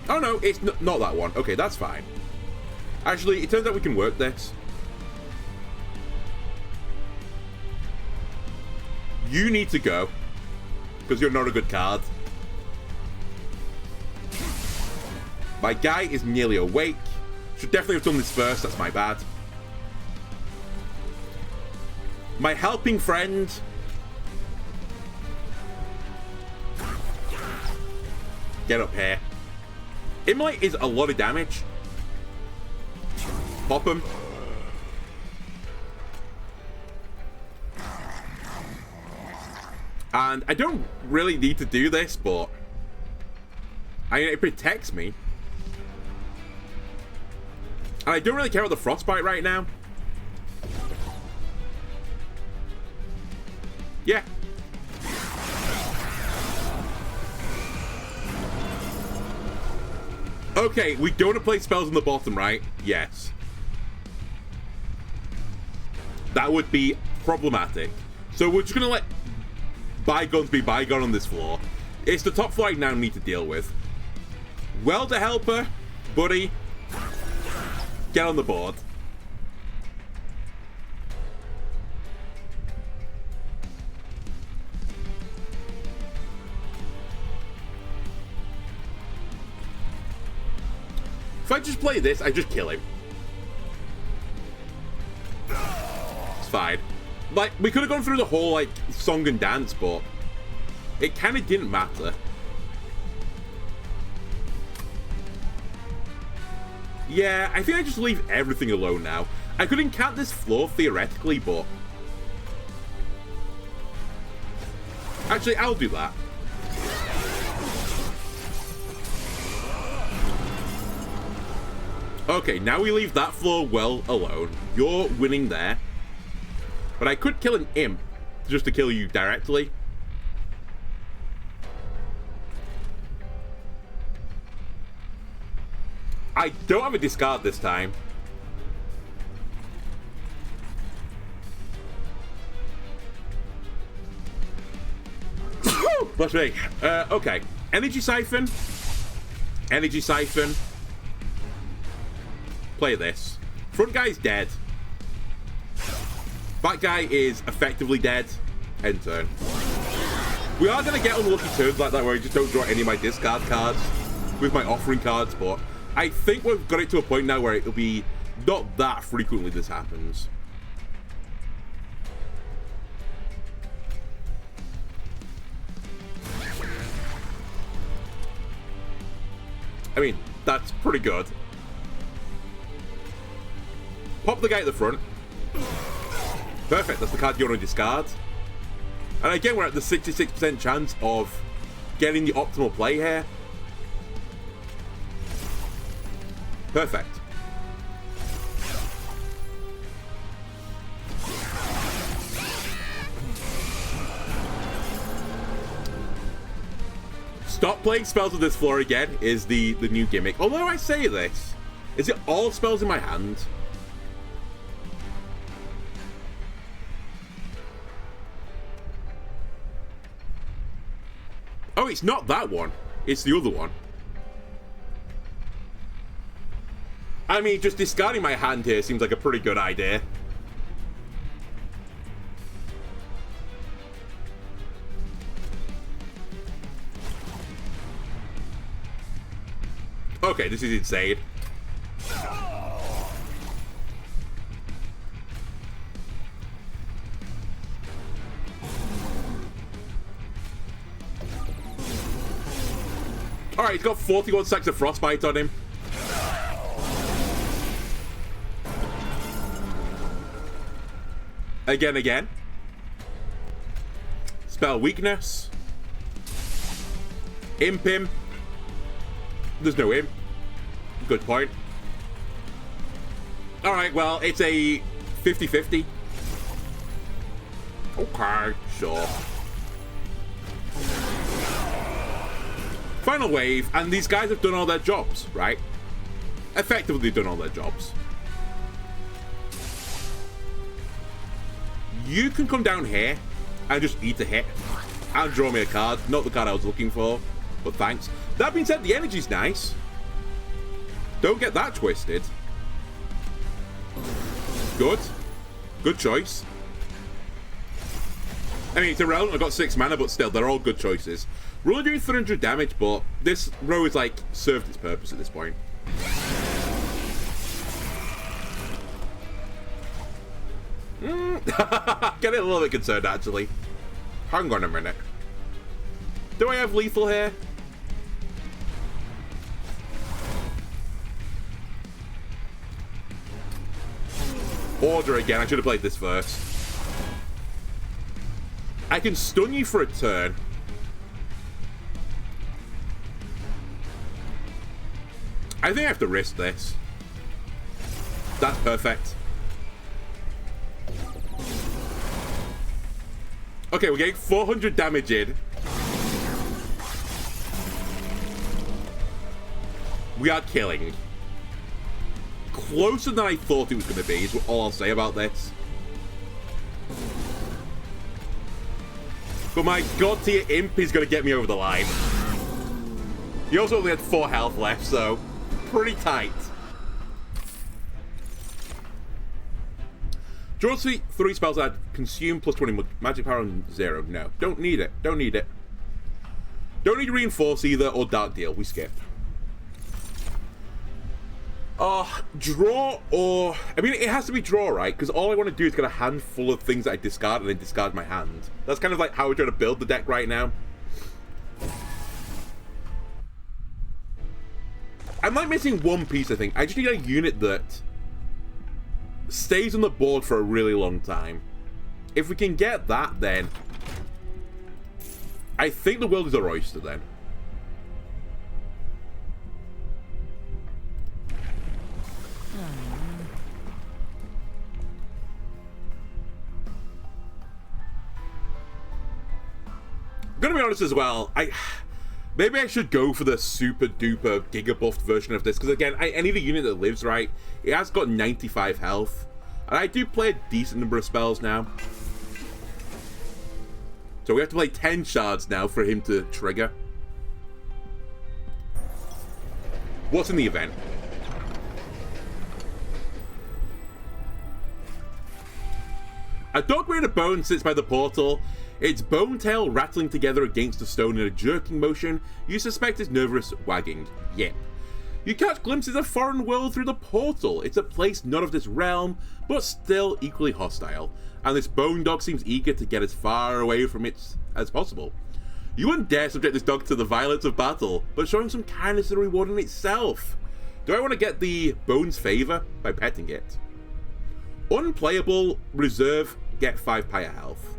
Oh no, it's not that one. Okay, that's fine. Actually, it turns out we can work this. You need to go, because you're not a good card. My guy is nearly awake. Should definitely have done this first, that's my bad. My helping friend. Get up here. Immolate is a lot of damage. Pop him. And I don't really need to do this, but it protects me. And I don't really care about the frostbite right now. Yeah. Okay, we don't want to play spells on the bottom, right? Yes. That would be problematic. So we're just going to let bygones be bygone on this floor. It's the top floor I now need to deal with. Welder Helper, buddy. Get on the board. If I just play this, I just kill him. It's fine. Like, we could have gone through the whole, like, song and dance, but it kind of didn't matter. Yeah, I think I just leave everything alone now. I could encant this floor, theoretically, but actually, I'll do that. Okay, now we leave that floor well alone. You're winning there. But I could kill an imp just to kill you directly. I don't have a discard this time. Bless me. Okay. Energy Siphon. Energy Siphon. Play this. Front guy's dead. Back guy is effectively dead. End turn. We are going to get unlucky turns like that where I just don't draw any of my discard cards with my offering cards, but I think we've got it to a point now where it'll be not that frequently this happens. I mean, that's pretty good. Pop the guy at the front. Perfect, that's the card you want to discard. And again, we're at the 66% chance of getting the optimal play here. Perfect. Stop playing spells on this floor again is the new gimmick. Although I say this, is it all spells in my hand? Oh, it's not that one. It's the other one. I mean, just discarding my hand here seems like a pretty good idea. Okay, this is insane. Alright, he's got 41 seconds of frostbite on him. Again. Spell weakness. Imp him. There's no imp. Good point. Alright, well, it's a 50-50. Okay, sure. Final wave, and these guys have done all their jobs, right? Effectively done all their jobs. You can come down here and just eat a hit and draw me a card. Not the card I was looking for, but thanks. That being said, the energy's nice. Don't get that twisted. Good. Good choice. I mean, it's irrelevant. I've got 6 mana, but still, they're all good choices. We're only doing 300 damage, but this row is, like, served its purpose at this point. Getting a little bit concerned, actually. Hang on a minute. Do I have lethal here? Order again. I should have played this first. I can stun you for a turn. I think I have to risk this. That's perfect. Okay, we're getting 400 damage in. We are killing. Closer than I thought it was going to be, is all I'll say about this. But my god tier imp is going to get me over the line. He also only had 4 health left, so pretty tight. Draw 3 spells that consume plus 20 magic power on 0. No, don't need it. Don't need it. Don't need reinforce either or dark deal. We skip. Draw or... I mean, it has to be draw, right? Because all I want to do is get a handful of things that I discard and then discard my hand. That's kind of like how we're trying to build the deck right now. I'm like missing one piece, I think. I just need a unit that stays on the board for a really long time. If we can get that, then I think the world is our oyster then. I'm gonna be honest as well, maybe I should go for the super duper giga buffed version of this, because again, I need a unit that lives right. It has got 95 health, and I do play a decent number of spells now. So we have to play 10 shards now for him to trigger. What's in the event? A dog made of bone sits by the portal. Its bone tail rattling together against the stone in a jerking motion. You suspect it's nervous wagging. Yep. You catch glimpses of foreign world through the portal. It's a place not of this realm, but still equally hostile. And this bone dog seems eager to get as far away from it as possible. You wouldn't dare subject this dog to the violence of battle, but showing some kindness is a reward in itself. Do I want to get the bone's favor by petting it? Unplayable, reserve, get 5 pyre health.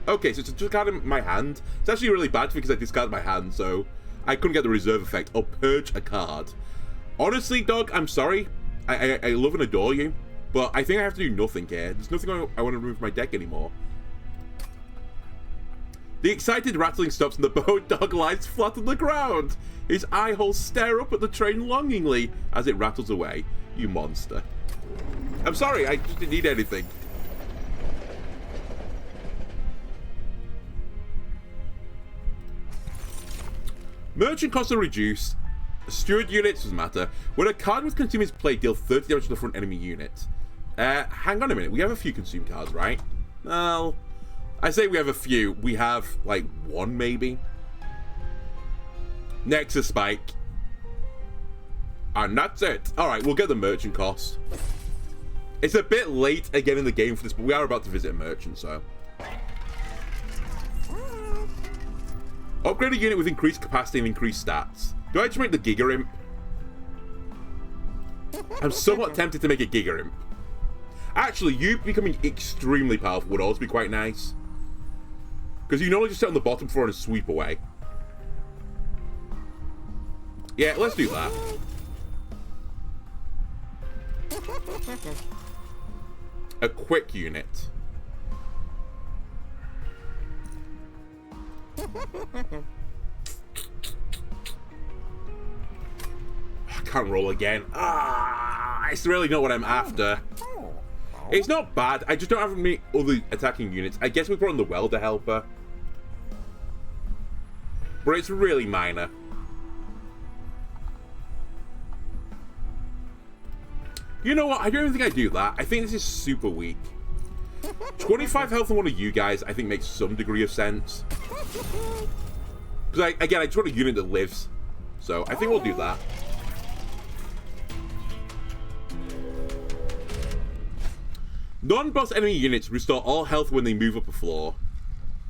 Okay, so it's just card in my hand. It's actually really bad because I discarded my hand, so I couldn't get the reserve effect or purge a card. Honestly, dog, I'm sorry. I love and adore you, but I think I have to do nothing here. There's nothing I want to remove from my deck anymore. The excited rattling stops and the boat dog lies flat on the ground. His eye holes stare up at the train longingly as it rattles away. You monster. I'm sorry, I just didn't need anything. Merchant costs are reduced. Steward units doesn't matter. When a card with consumer's play deal 30 damage to the front enemy unit. Hang on a minute. We have a few consume cards, right? Well, I say we have a few. We have, like, one, maybe. Nexus Spike. And that's it. Alright, we'll get the merchant cost. It's a bit late again in the game for this, but we are about to visit a merchant, so. Upgrade a unit with increased capacity and increased stats. Do I just make the Giga Imp? I'm somewhat tempted to make a Giga Imp. Actually, you becoming extremely powerful would also be quite nice. Because you normally just sit on the bottom floor and sweep away. Yeah, let's do that. A quick unit. I can't roll again. It's really not what I'm after. It's not bad. I just don't have any other attacking units. I guess we brought in the welder helper. But it's really minor. You know what? I don't even think I do that. I think this is super weak. 25 health on one of you guys, I think makes some degree of sense. Because, again, I just want a unit that lives. So, I think we'll do that. Non-boss enemy units restore all health when they move up a floor.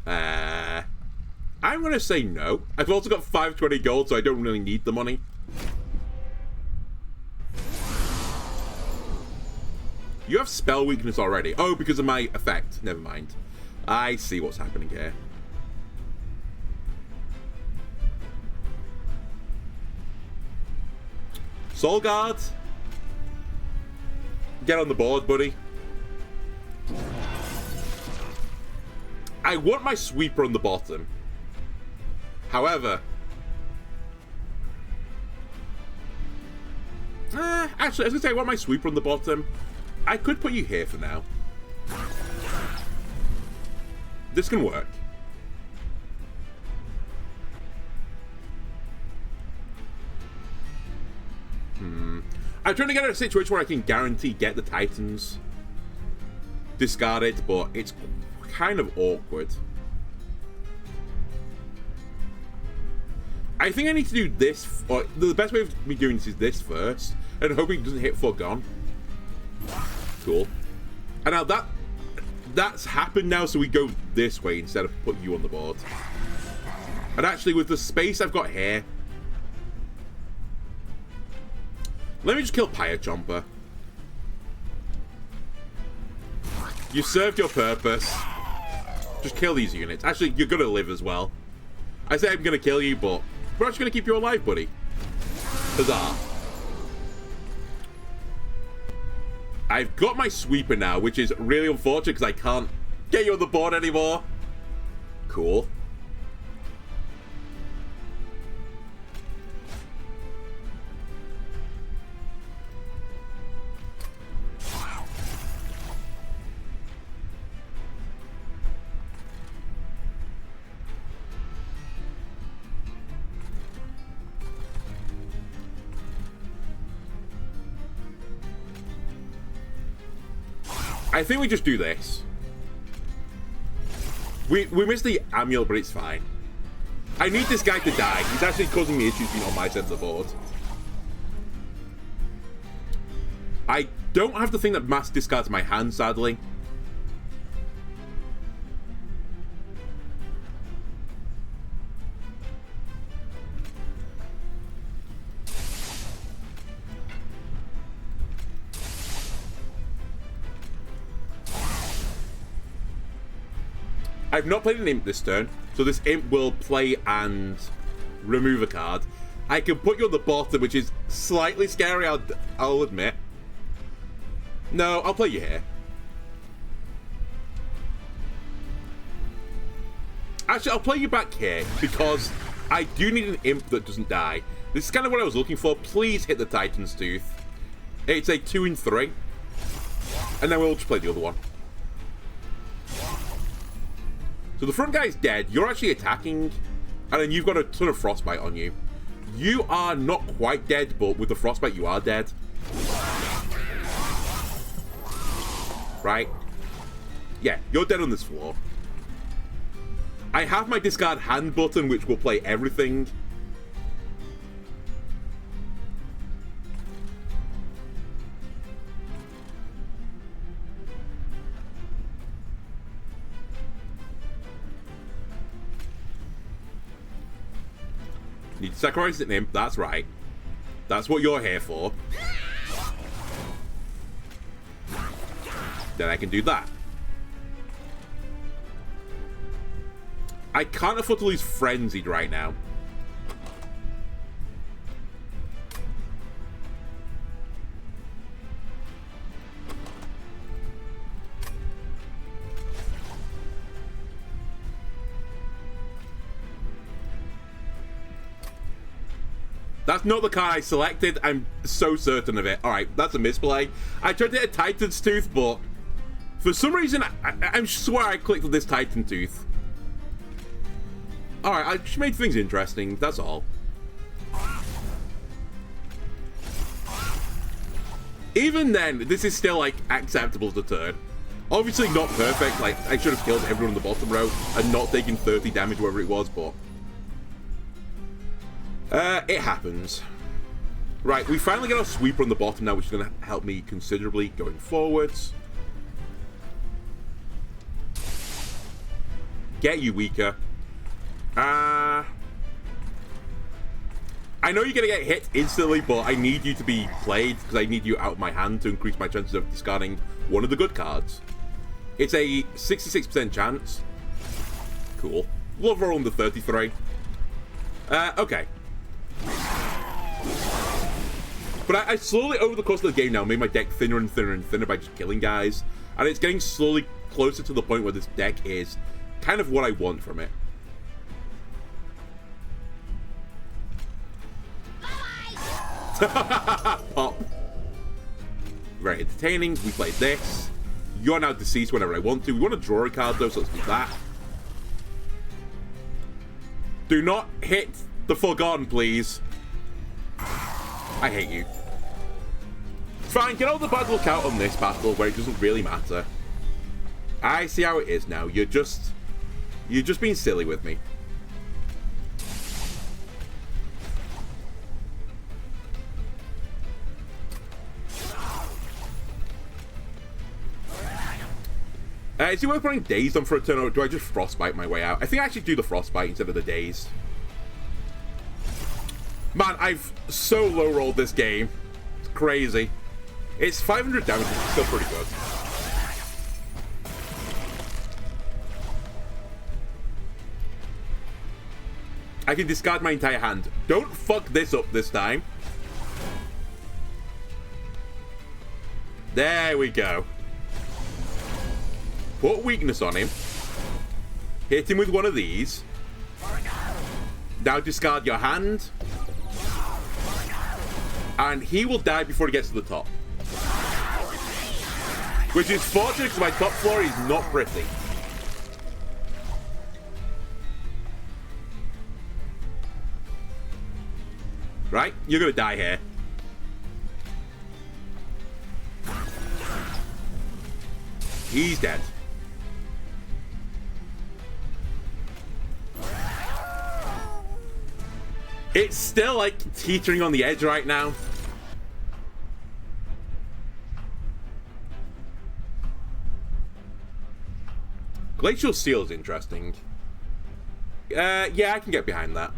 I'm going to say no. I've also got 520 gold, so I don't really need the money. You have spell weakness already. Oh, because of my effect. Never mind. I see what's happening here. Soul Guard. Get on the board, buddy. I want my sweeper on the bottom. However... actually, I was going to say I want my sweeper on the bottom. I could put you here for now. This can work. I'm trying to get in a situation where I can guarantee get the Titans. Discard it, but it's kind of awkward. I think I need to do this, or the best way of me doing this is this first, and hoping it doesn't hit full gone. Cool. And now that's happened now, so we go this way instead of put you on the board. And actually, with the space I've got here, let me just kill Pyre Chomper. You served your purpose. Just kill these units. Actually, you're gonna live as well. I say I'm gonna kill you, but we're actually gonna keep you alive, buddy. Huzzah. I've got my sweeper now, which is really unfortunate because I can't get you on the board anymore. Cool. I think we just do this. We missed the amulet, but it's fine. I need this guy to die. He's actually causing me issues being on my side of the board. I don't have the thing that mass discards my hand, sadly. I've not played an imp this turn, so this imp will play and remove a card. I can put you on the bottom, which is slightly scary, I'll admit. No, I'll play you here. Actually, I'll play you back here because I do need an imp that doesn't die. This is kind of what I was looking for. Please hit the Titan's Tooth. It's a 2 and 3. And then we'll just play the other one. So the front guy is dead. You're actually attacking. And then you've got a ton of frostbite on you. You are not quite dead, but with the frostbite, you are dead. Right? Yeah, you're dead on this floor. I have my discard hand button, which will play everything. Need to sacrifice an imp, that's right. That's what you're here for. Then I can do that. I can't afford to lose Frenzied right now. That's not the card I selected. I'm so certain of it. Alright, that's a misplay. I tried to hit a Titan's Tooth, but for some reason, I swear I clicked on this Titan Tooth. Alright, I just made things interesting, that's all. Even then, this is still, like, acceptable as a turn. Obviously not perfect, like, I should have killed everyone on the bottom row and not taken 30 damage, whatever it was, but... it happens. Right, we finally get our sweeper on the bottom now, which is going to help me considerably going forwards. Get you weaker. I know you're going to get hit instantly, but I need you to be played, because I need you out of my hand to increase my chances of discarding one of the good cards. It's a 66% chance. Cool. Love rolling the 33. Okay. But I slowly, over the course of the game now, made my deck thinner and thinner and thinner by just killing guys. And it's getting slowly closer to the point where this deck is kind of what I want from it. Pop. Very entertaining. We played this. You're now deceased whenever I want to. We want to draw a card though, so let's do that. Do not hit the Forgotten, please. I hate you. Fine, get all the bad luck out on this battle where it doesn't really matter. I see how it is now. You're just being silly with me. Is it worth putting Dazed on for a turn, or do I just Frostbite my way out? I think I should do the Frostbite instead of the Dazed. Man, I've so low-rolled this game. It's crazy. It's 500 damage, which is still pretty good. I can discard my entire hand. Don't fuck this up this time. There we go. Put weakness on him. Hit him with one of these. Now discard your hand. And he will die before he gets to the top. Which is fortunate because my top floor is not pretty. Right? You're gonna die here. He's dead. It's still, like, teetering on the edge right now. Glacial Seal is interesting. Yeah, I can get behind that.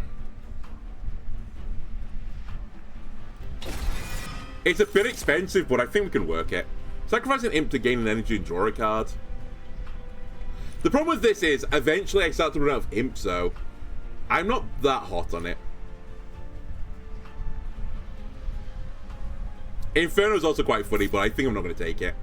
It's a bit expensive, but I think we can work it. Sacrifice an imp to gain an energy and draw a card. The problem with this is, eventually I start to run out of imps, so I'm not that hot on it. Inferno is also quite funny, but I think I'm not going to take it.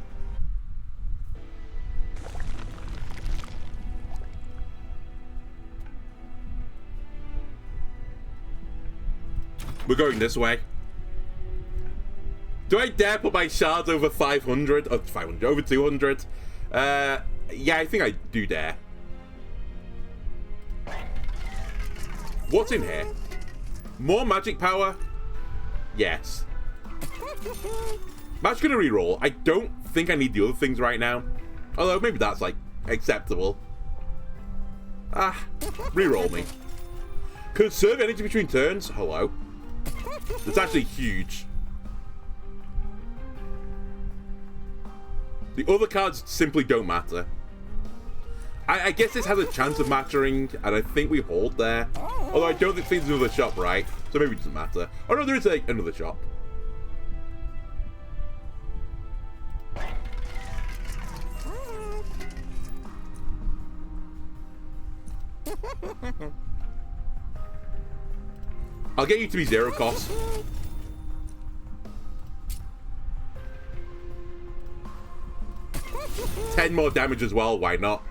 We're going this way. Do I dare put my shards over 500? Oh, 500, over 200? Yeah, I think I do dare. What's in here? More magic power? Yes. I'm actually gonna reroll. I don't think I need the other things right now. Although, maybe that's, like, acceptable. Ah, reroll me. Conserve energy between turns? Hello. That's actually huge. The other cards simply don't matter. I guess this has a chance of mattering, and I think we hold there. Although I don't think there's another shop, right? So maybe it doesn't matter. Oh no, there is another shop. I'll get you to be 0 cost. $10 more damage as well, why not?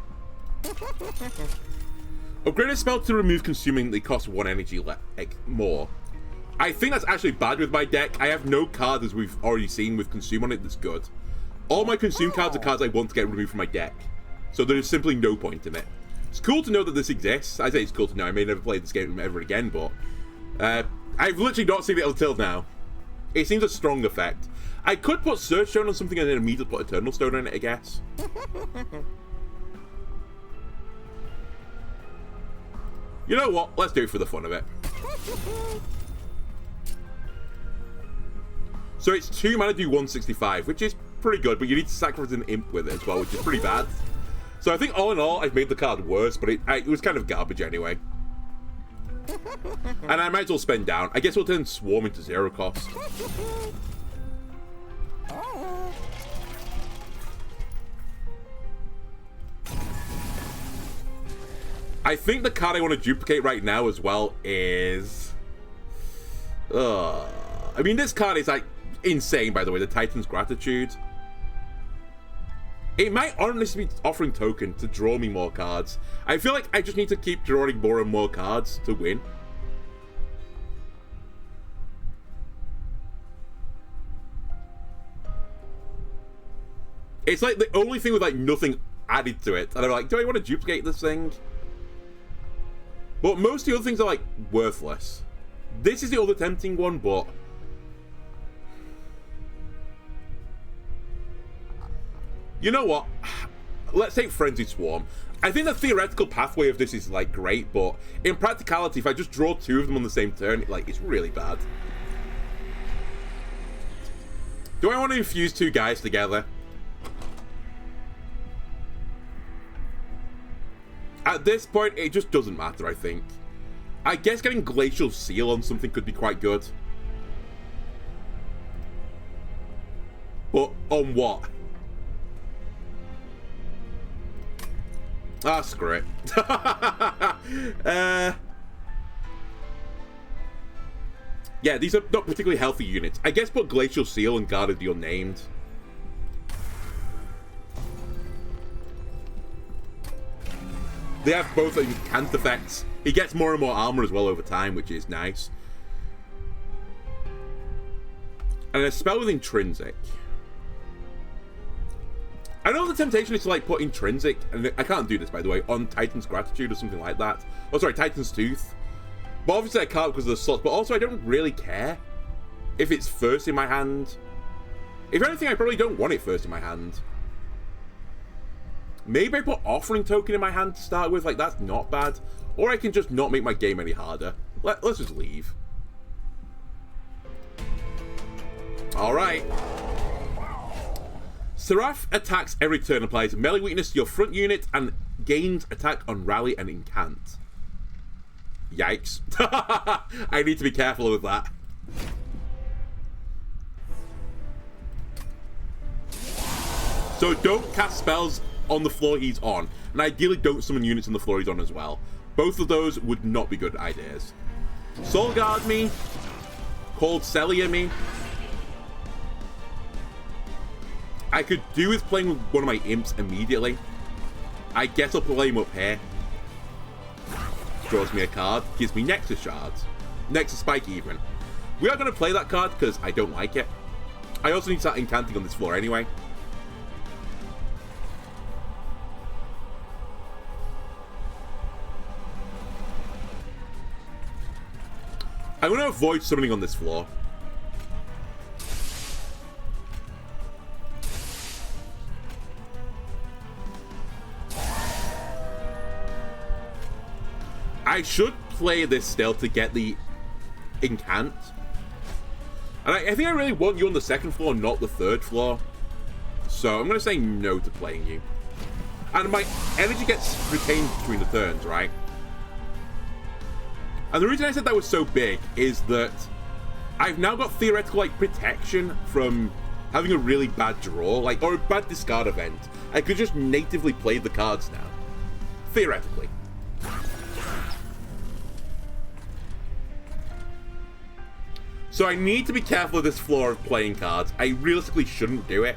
Upgrade a spell to remove consuming, they cost 1 energy more. I think that's actually bad with my deck. I have no card, as we've already seen, with consume on it that's good. All my consume cards are cards I want to get removed from my deck. So there's simply no point in it. It's cool to know that this exists. I say it's cool to know. I may never play this game ever again, but I've literally not seen it until now. It seems a strong effect. I could put Surge Stone on something and then immediately put Eternal Stone on it, I guess. You know what? Let's do it for the fun of it. So it's 2 mana, do 165, which is pretty good, but you need to sacrifice an imp with it as well, which is pretty bad. So I think all in all, I've made the card worse, but it was kind of garbage anyway. And I might as well spend down. I guess we'll turn Swarm into 0 cost. I think the card I want to duplicate right now as well is... I mean, this card is, like, insane, by the way. The Titan's Gratitude. It might honestly be offering token to draw me more cards. I feel like I just need to keep drawing more and more cards to win. It's like the only thing with like nothing added to it. And I'm like, do I want to duplicate this thing? But most of the other things are like worthless. This is the other tempting one, but... You know what? Let's take Frenzied Swarm. I think the theoretical pathway of this is like great, but in practicality, if I just draw 2 of them on the same turn, like it's really bad. Do I want to infuse 2 guys together? At this point, it just doesn't matter, I think. I guess getting Glacial Seal on something could be quite good. But on what? Ah, screw it. Yeah, these are not particularly healthy units. I guess put Glacial Seal and Guard of the Unnamed. They have both incant effects. He gets more and more armor as well over time, which is nice. And a spell with Intrinsic. I know the temptation is to like put Intrinsic, and I can't do this by the way, on Titan's Gratitude or something like that. Oh sorry, Titan's Tooth. But obviously I can't because of the slots, but also I don't really care if it's first in my hand. If anything, I probably don't want it first in my hand. Maybe I put Offering Token in my hand to start with, like that's not bad. Or I can just not make my game any harder. Let's just leave. Alright. Seraph attacks every turn, applies melee weakness to your front unit, and gains attack on rally and incant. Yikes. I need to be careful with that. So don't cast spells on the floor he's on, and ideally don't summon units on the floor he's on as well. Both of those would not be good ideas. Soul Guard me. Cold Celia me. I could do with playing with one of my imps immediately. I guess I'll play him up here. Draws me a card, gives me Nexus Shards. Nexus Spike even. We are going to play that card because I don't like it. I also need to start incanting on this floor anyway. I'm going to avoid summoning on this floor. I should play this still to get the incant. And I think I really want you on the second floor, not the third floor. So I'm going to say no to playing you. And my energy gets retained between the turns, right? And the reason I said that was so big is that I've now got theoretical, like, protection from having a really bad draw, like, or a bad discard event. I could just natively play the cards now. Theoretically. So I need to be careful of this floor of playing cards. I realistically shouldn't do it.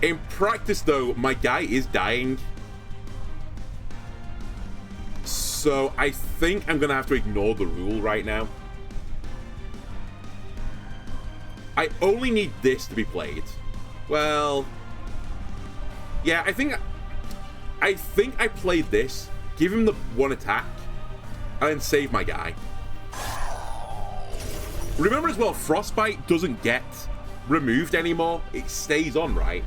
In practice, though, my guy is dying. So I think I'm going to have to ignore the rule right now. I only need this to be played. Well, yeah, I think I played this, give him the one attack, and then save my guy. Remember as well, Frostbite doesn't get removed anymore. It stays on, right?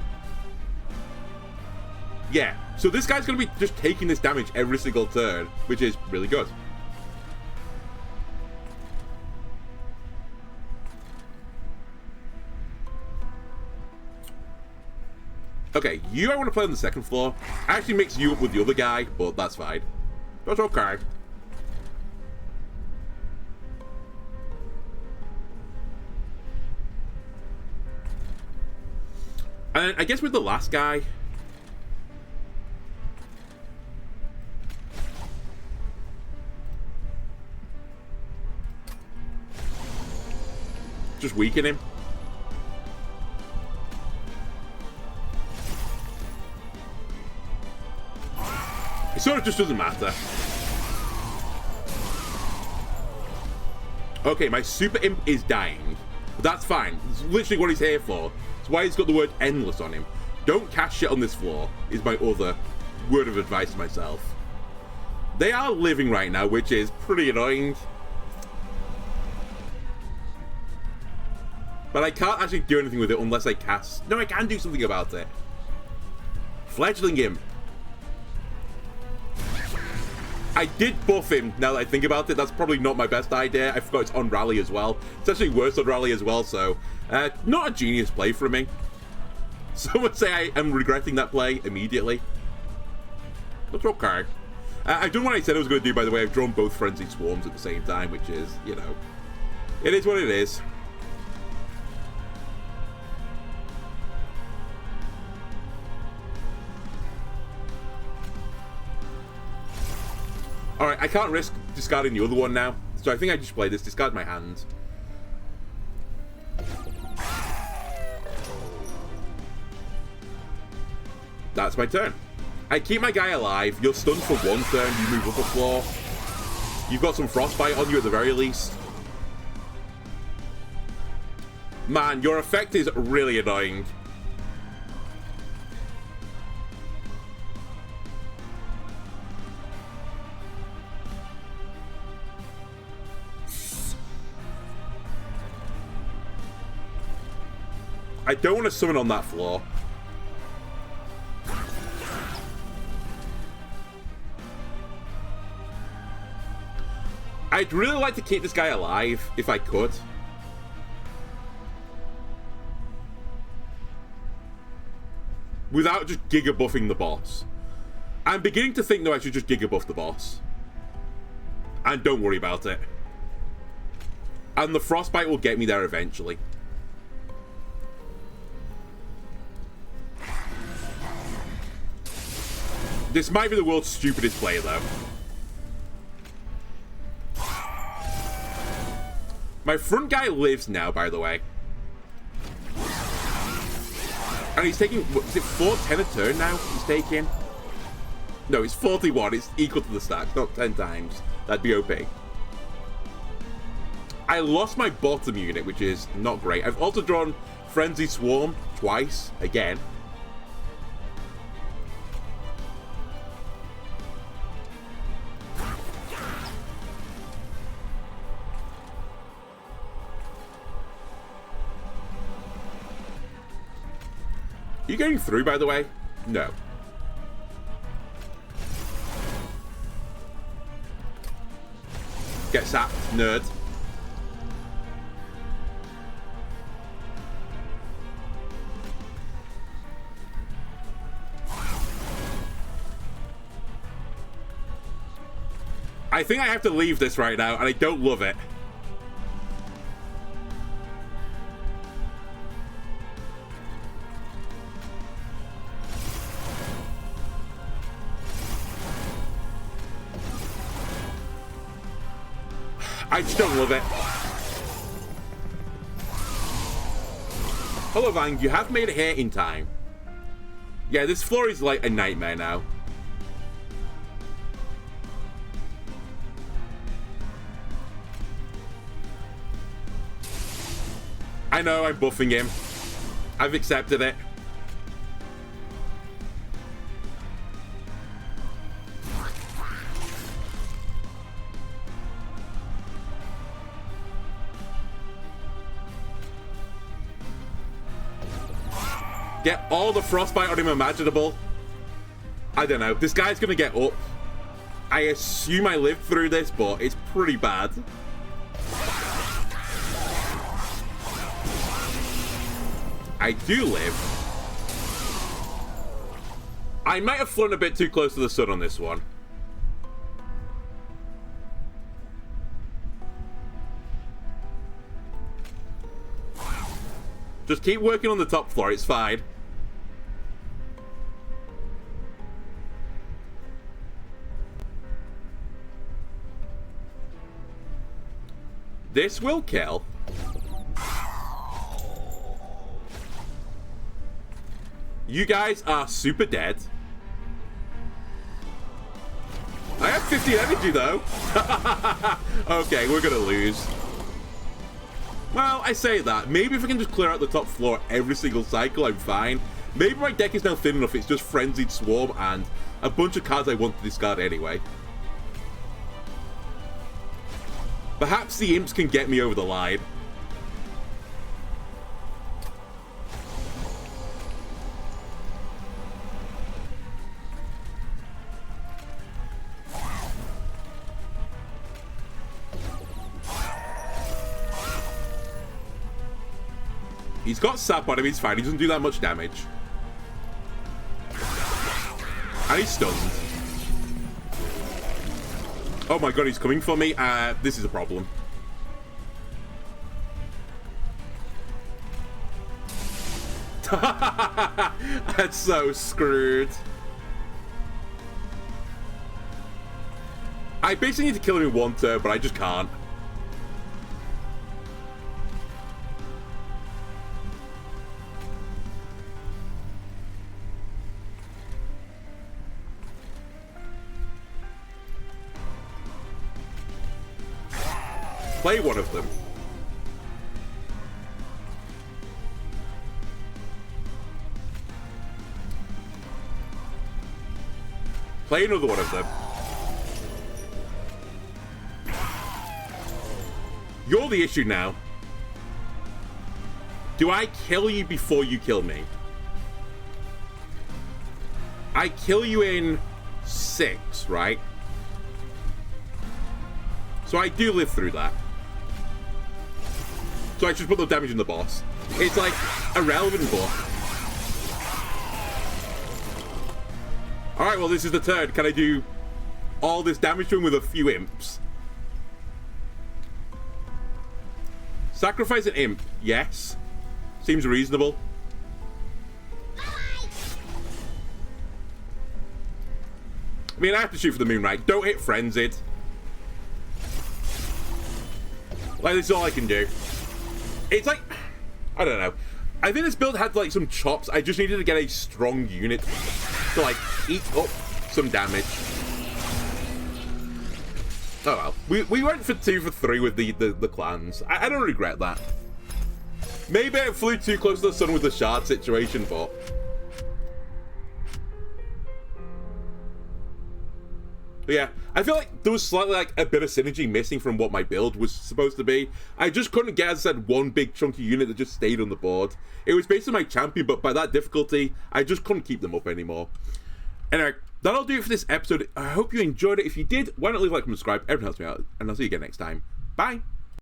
Yeah, so this guy's going to be just taking this damage every single turn, which is really good. Okay, you I want to play on the second floor. I actually mix you up with the other guy, but that's fine. That's okay. And I guess with the last guy, just weaken him. It sort of just doesn't matter. Okay, my super imp is dying. But that's fine. It's literally what he's here for. That's why he's got the word endless on him. Don't cast shit on this floor, is my other word of advice to myself. They are living right now, which is pretty annoying. But I can't actually do anything with it unless I cast... No, I can do something about it. Fledgling Imp. I did buff him, now that I think about it. That's probably not my best idea. I forgot it's on rally as well. It's actually worse on rally as well, so... not a genius play from me. Some would say I am regretting that play immediately. That's okay. I've done what I said I was going to do, by the way. I've drawn both Frenzied Swarms at the same time, which is, you know... It is what it is. Alright, I can't risk discarding the other one now. So I think I just play this, discard my hand. That's my turn. I keep my guy alive. You're stunned for one turn, you move up a floor. You've got some Frostbite on you at the very least. Man, your effect is really annoying. I don't want to summon on that floor. I'd really like to keep this guy alive, if I could. Without just Giga buffing the boss. I'm beginning to think, though, I should just Giga buff the boss. And don't worry about it. And the Frostbite will get me there eventually. This might be the world's stupidest play, though. My front guy lives now, by the way. And he's taking... What, is it 410 a turn now he's taking? No, it's 41. It's equal to the stacks, not 10 times. That'd be OP. I lost my bottom unit, which is not great. I've also drawn Frenzy Swarm twice, again. Are you going through, by the way? No. Get sapped, nerd. I think I have to leave this right now, and I don't love it. I just don't love it. Hello, Vang. You have made it here in time. Yeah, this floor is like a nightmare now. I know, I'm buffing him. I've accepted it. Get all the frostbite on him imaginable. I don't know. This guy's gonna get up. I assume I lived through this, but it's pretty bad. I do live. I might have flown a bit too close to the sun on this one. Just keep working on the top floor, it's fine. This will kill. You guys are super dead. I have 50 energy though. Okay, we're gonna lose. Well, I say that. Maybe if I can just clear out the top floor every single cycle, I'm fine. Maybe my deck is now thin enough, it's just Frenzied Swarm and a bunch of cards I want to discard anyway. Perhaps the imps can get me over the line. He's got sap on him, he's fine. He doesn't do that much damage. And he's stunned. Oh my god, he's coming for me. This is a problem. That's so screwed. I basically need to kill him in one turn, but I just can't. Play one of them. Play another one of them. You're the issue now. Do I kill you before you kill me? I kill you in 6, right? So I do live through that. So I just put the damage in the boss. It's like irrelevant, but... Alright, well this is the turn. Can I do all this damage to him with a few imps? Sacrifice an imp. Yes. Seems reasonable. I mean, I have to shoot for the moon, right? Don't hit Frenzied. Like, this is all I can do. It's like, I don't know. I think this build had like some chops. I just needed to get a strong unit to like eat up some damage. Oh well, we went for 2 for 3 with the clans. I don't regret that. Maybe I flew too close to the sun with the shard situation, but... yeah, I feel like there was slightly like a bit of synergy missing from what my build was supposed to be. I just couldn't get, as I said, one big chunky unit that just stayed on the board. It was based on my champion, but by that difficulty, I just couldn't keep them up anymore. Anyway, that'll do it for this episode. I hope you enjoyed it. If you did, why not leave a like and subscribe? Everyone helps me out, and I'll see you again next time. Bye!